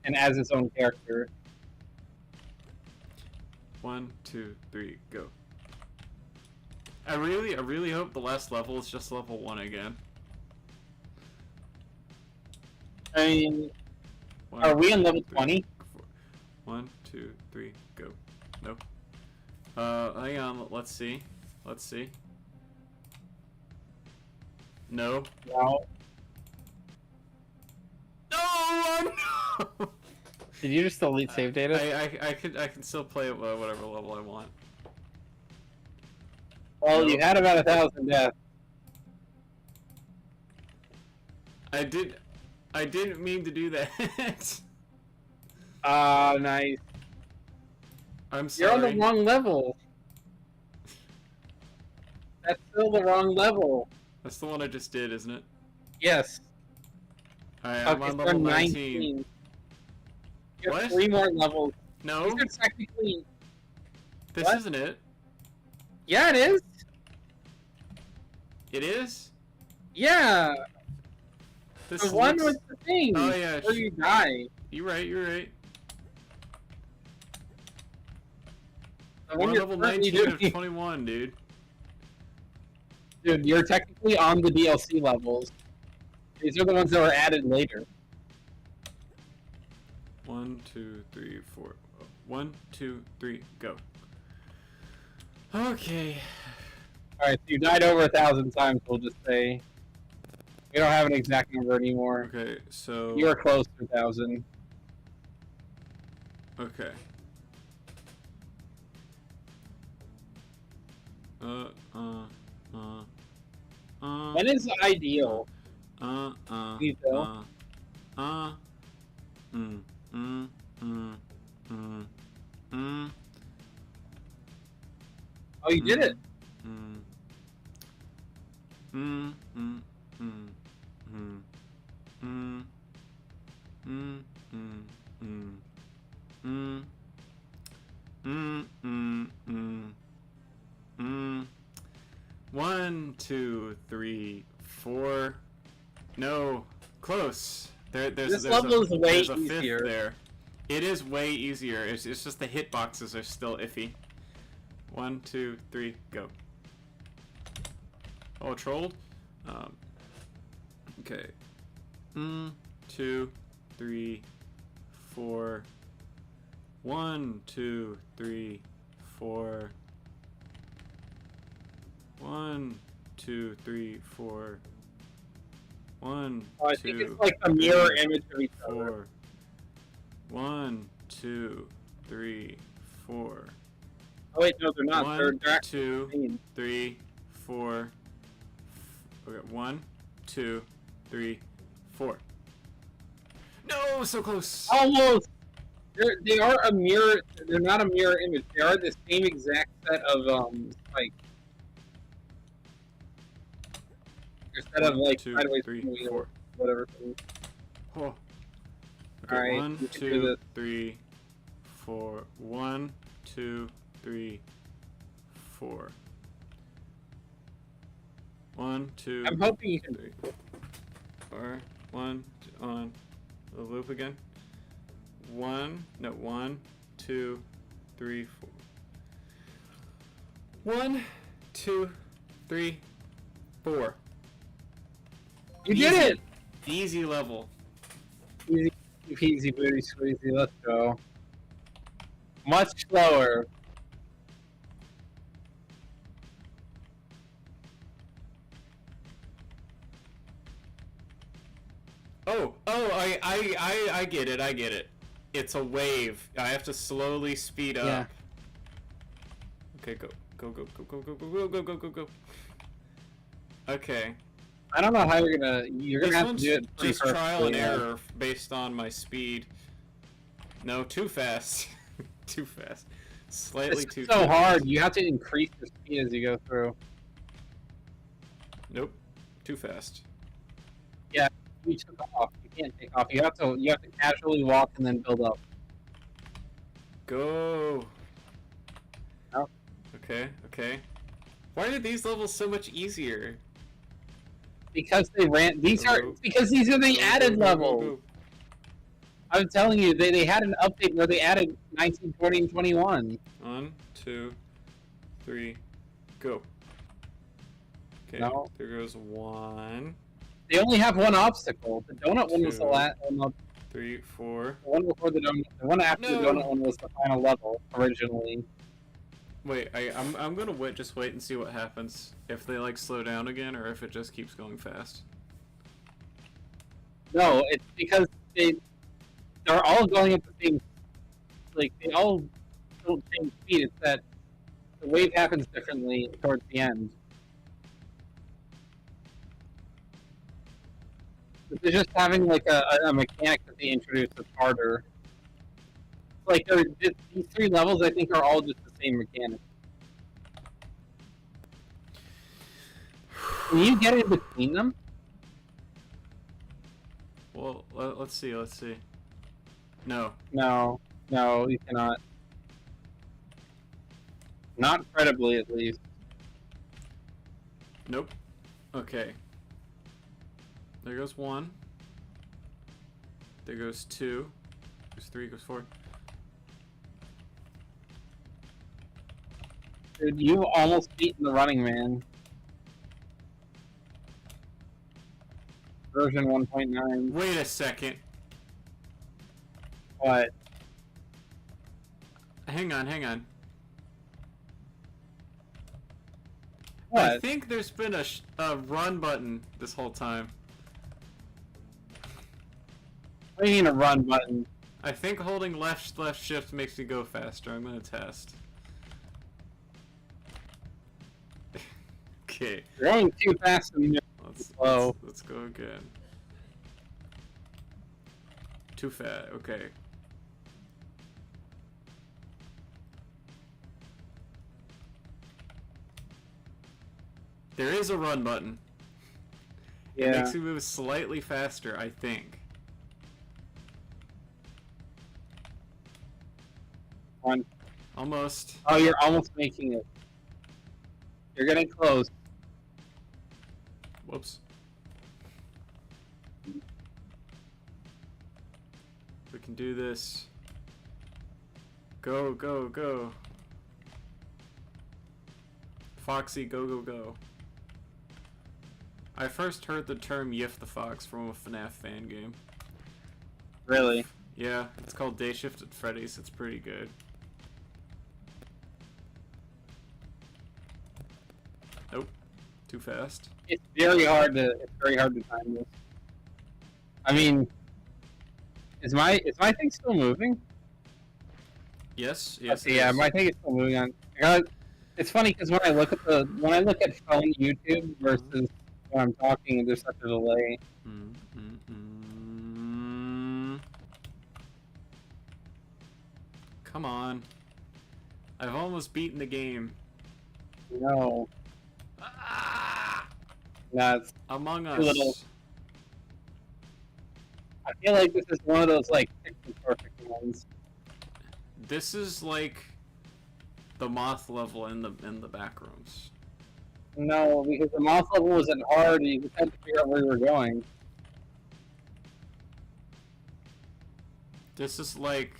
and as his own character. 1, 2, 3, go. I really hope the last level is just level 1 again. I mean, 1, are we on 2, level 3, 20? 4. 1, 2, 3, go. Nope. Hang on. Let's see. Let's see. No. No. No! No! Did you just delete save data? I can still play it whatever level I want. Well, No. you had about 1,000 deaths. I didn't mean to do that. Ah, nice. I'm You're sorry. on the wrong level. That's still the wrong level. That's the one I just did, isn't it? Yes. Alright, I'm Okay, on so level 19. You have What? 3 more levels. No, These are technically. this what? isn't it. Yeah, it is. It is? Yeah. This The one looks... with the thing. Oh, yeah, Where you die. You're right, you're right. The We're one on you're level currently 19 doing. of 21, dude. Dude, you're technically on the DLC levels. These are the ones that were added later. 1, 2, 3, 4. 1, 2, 3, go. Okay. Alright, so you died over 1,000 times, we'll just say. We don't have an exact number anymore. Okay, so... You are close to 1,000. Okay. When is ideal? You go. Mm, mm, mm, mm, mm, Oh, you did it. mm, mm, mm, mm, mm, mm, mm, mm, mm, mm, mm, mm, mm. 1, 2, 3, 4. No, close. There's This there's level a, is way there's a fifth easier. there. It is way easier. It's just the hitboxes are still iffy. 1, 2, 3, go. Oh, trolled. Okay. 2, 3, 4. 1, 2, 3, 4. 1, 2, 3, 4. 1, Oh, I 2, think it's like a mirror 3, image of each other. 4. 1, 2, 3, 4. Oh wait, no, they're not. 1, They're actually 2, the same. 3, 4. Okay, 1, 2, 3, 4. No, so close. Almost. They are a mirror. They're not a mirror image. They are the same exact set of spikes. Instead of 1, like 2, sideways 3, wheel, 4. whatever. Oh. Okay, Alright, 1, you can do 2, this. 3, 4. 1, 2, 3, 4. 1, 2, I'm hoping you can. 3, 4. 1, on the loop again. 1, 2, 3, 4. 1, 2, 3, 4. You did it! Easy level. Easy peasy booty squeezy. Let's go. Much slower. Oh, I get it, I get it. It's a wave. I have to slowly speed up. Yeah. Okay, go. Go, go, go, go, go, go, go, go, go, go. Okay. I don't know how you're gonna This have to one's do it pretty just trial and perfectly, yeah. error based on my speed. No, too fast. Too fast. Slightly It's too so fast. hard. You have to increase your speed as you go through. Nope. Too fast. You took off. You can't take off. You have to casually walk and then build up. Go. Oh. Okay, okay. Why are these levels so much easier? Because they ran. These Go, are go. because these are the Go, added go, go, levels. go, go. I'm telling you, they had an update where they added 19, 20, and 21. 1, 2, 3, go. Okay, No. there goes 1, They only have one obstacle. The donut one was the Two. last one. 3, 4. The one before the donut. The one after No. the donut one was the final level originally. Wait, I'm gonna just wait and see what happens. If they like slow down again, or if it just keeps going fast. No, it's because they're all going at the same. Like they all don't same speed. It's that the wave happens differently towards the end. They're just having like a mechanic that they introduced that's harder. Like these 3 levels, I think, are all just the same mechanic. Can you get in between them? Well, let's see, let's see. No. No, no, you cannot. Not credibly, at least. Nope. Okay. There goes 1. There goes 2. Goes 3, goes 4. Dude, you've almost beaten the Running Man. Version 1.9. Wait a second. What? Hang on, hang on. What? I think there's been a run button this whole time. What do you mean a run button? I think holding left shift makes me go faster. I'm gonna test. Okay. You're going too fast and you're slow. Let's go again. Too fast. Okay. There is a run button. It Yeah. makes you move slightly faster, I think. One. Almost. Oh, you're almost making it. You're getting close. Whoops. We can do this. Go, go, go. Foxy, go, go, go. I first heard the term Yif the Fox from a FNAF fan game. Really? Yeah, it's called Day Shift at Freddy's. It's pretty good. Nope. Too fast. It's very hard to time this. I mean, is my thing still moving? Yes, yes. Okay, it yeah, is. my thing is still moving on. It's funny because when I look at phone YouTube versus when I'm talking, there's such a delay. Come on. I've almost beaten the game. No, that's. Among Us. Too little. I feel like this is one of those like pixel perfect ones. This is like the moth level in the back rooms. No, because the mouse level wasn't hard. You just had to figure out where you were going. This is like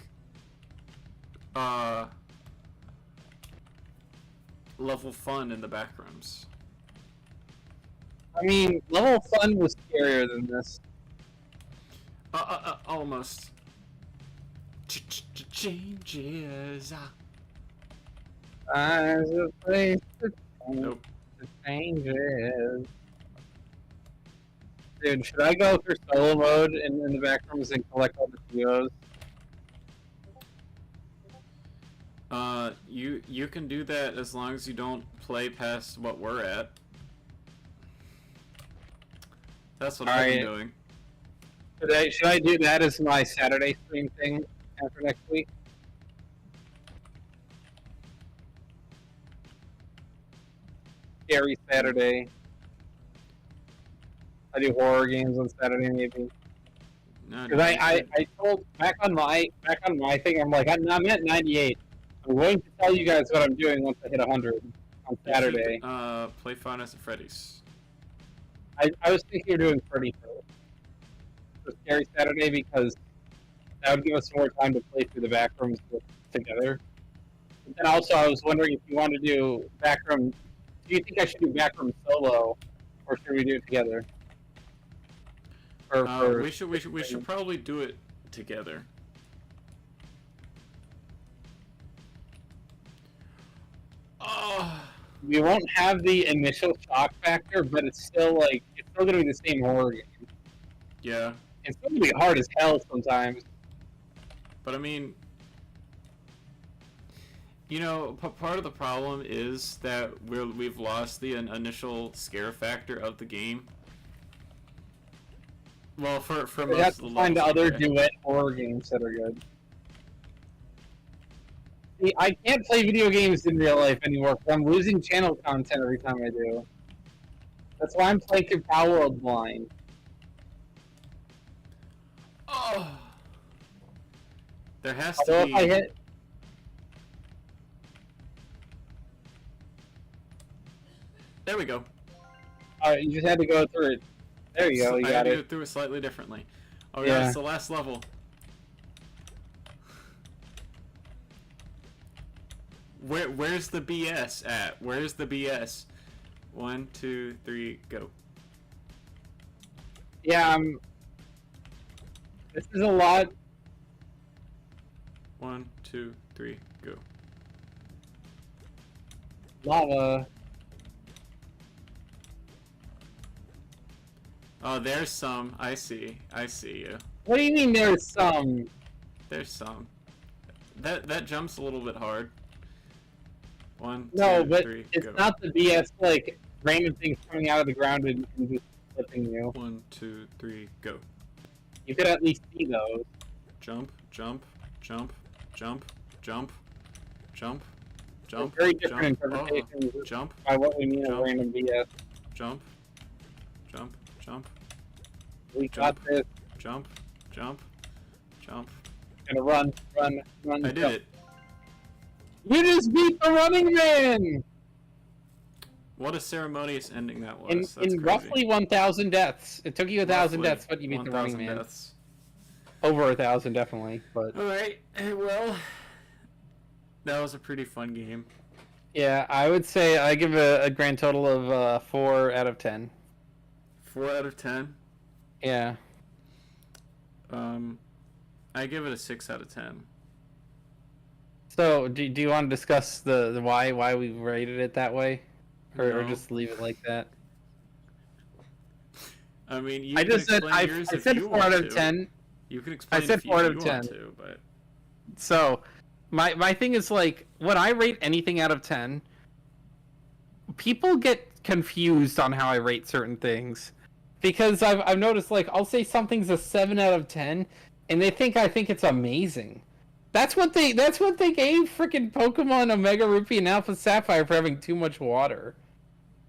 level fun in the back rooms. I mean, level fun was scarier than this. Almost. Changes. There's a place to Nope. changes. Dude, should I go through solo mode in the back rooms and collect all the POs? You can do that as long as you don't play past what we're at. That's what I've been doing. Should I do that as my Saturday stream thing after next week? Scary Saturday. I do horror games on Saturday maybe. No, Because I told back on my thing, I'm like, I'm at 98. I'm going to tell you guys what I'm doing once I hit 100 on Saturday. Play Five Nights at Freddy's. I was thinking of doing Freddy first for Scary Saturday because that would give us more time to play through the back rooms together. But then also I was wondering if you want to do backroom. Do you think I should do backroom solo, or should we do it together? We should probably do it together. Oh. We won't have the initial shock factor, but it's still going to be the same horror game. Yeah. It's going to be hard as hell sometimes. But I mean, you know, part of the problem is that we've lost the initial scare factor of the game. Well, for We most have of the to find levels other anyway. duet horror games that are good. See, I can't play video games in real life anymore because I'm losing channel content every time I do. That's why I'm playing through Power World blind. Oh. There has Although to if I be. hit, There we go. you just had to go through it. There you go. You I had got to it. go through it slightly differently. Oh Yeah. yeah, it's the last level. Where's the BS at? Where's the BS? 1, 2, 3, go. Yeah. This is a lot. 1, 2, 3, go. Lava. Oh, there's some. I see. I see you. What do you mean there's some? There's some. That jumps a little bit hard. 1, No, 2, but 3, it's go. not the BS like random things coming out of the ground and just flipping you. 1, 2, 3, go. You could at least see those. Jump, jump, jump, jump, jump, jump, jump. Very different jump, interpretations jump, by what we mean Jump. of random BS. jump, jump, jump, We got Jump. this. jump, jump, jump. Gonna run, run, run. I did jump. it. You just beat the Running Man! What a ceremonious ending that was. In That's crazy. roughly 1,000 deaths. It took you 1,000 Roughly deaths, but you beat the 1,000 Running Man. deaths. Over 1,000, definitely. But Alright, well, that was a pretty fun game. yeah, I would say I give a grand total of 4 out of 10. 4 out of 10. Yeah. I give it a 6 out of 10. So, do you want to discuss the why we rated it that way, or No. just leave it like that? I mean, you I can just said explain yours I if said you 4 want out of to. 10. You can explain said if 4 out you of want 10. to, but So, my thing is like when I rate anything out of 10, people get confused on how I rate certain things because I've noticed like I'll say something's a 7 out of 10, and they think I think it's amazing. That's what they gave freaking Pokemon Omega Ruby and Alpha Sapphire for having too much water.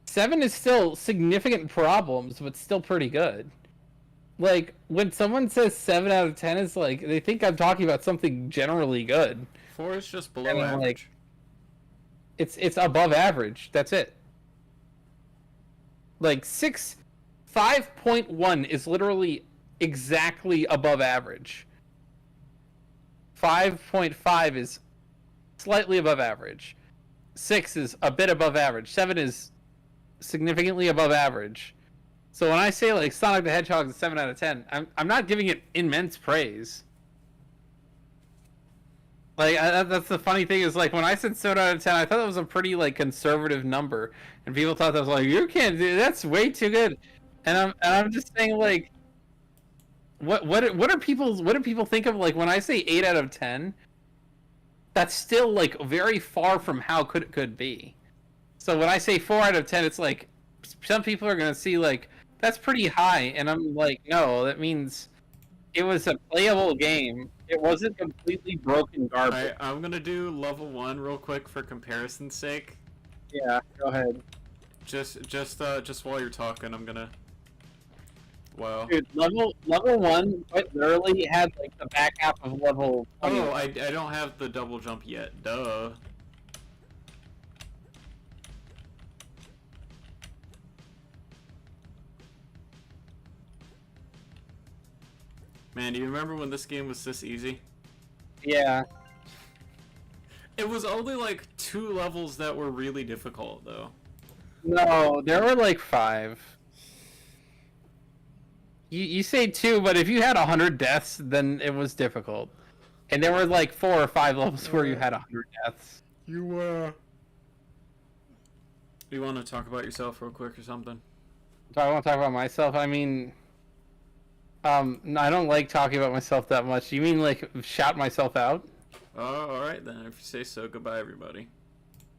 7 is still significant problems, but still pretty good. Like, when someone says 7 out of 10, it's like, they think I'm talking about something generally good. 4 is just below And, average. It's above average. That's it. Like, 5.1 is literally exactly above average. 5.5 is slightly above average. 6 is a bit above average. 7 is significantly above average. So when I say like Sonic the Hedgehog is a 7 out of 10, I'm not giving it immense praise. Like that's the funny thing is like when I said 7 out of 10, I thought that was a pretty like conservative number, and people thought that was like you can't do that's way too good, and I'm just saying like what do people think of like when I say 8 out of 10? That's still like very far from how it could be. So when I say 4 out of 10, it's like some people are gonna see like that's pretty high, and I'm like, no, that means it was a playable game. It wasn't completely broken garbage. Alright, I'm gonna do level 1 real quick for comparison's sake. Yeah, go ahead. Just while you're talking, I'm gonna. Wow. Dude, level 1 quite literally had like the back half of level 20. Oh, I don't have the double jump yet. Duh. Man, do you remember when this game was this easy? Yeah. It was only like 2 levels that were really difficult, though. No, there were like 5. You say 2, but if you had 100 deaths, then it was difficult. And there were like 4 or 5 levels where you had 100 deaths. Do you want to talk about yourself real quick or something? Do I want to talk about myself? I mean, no, I don't like talking about myself that much. You mean like shout myself out? Oh, alright then. If you say so, goodbye, everybody.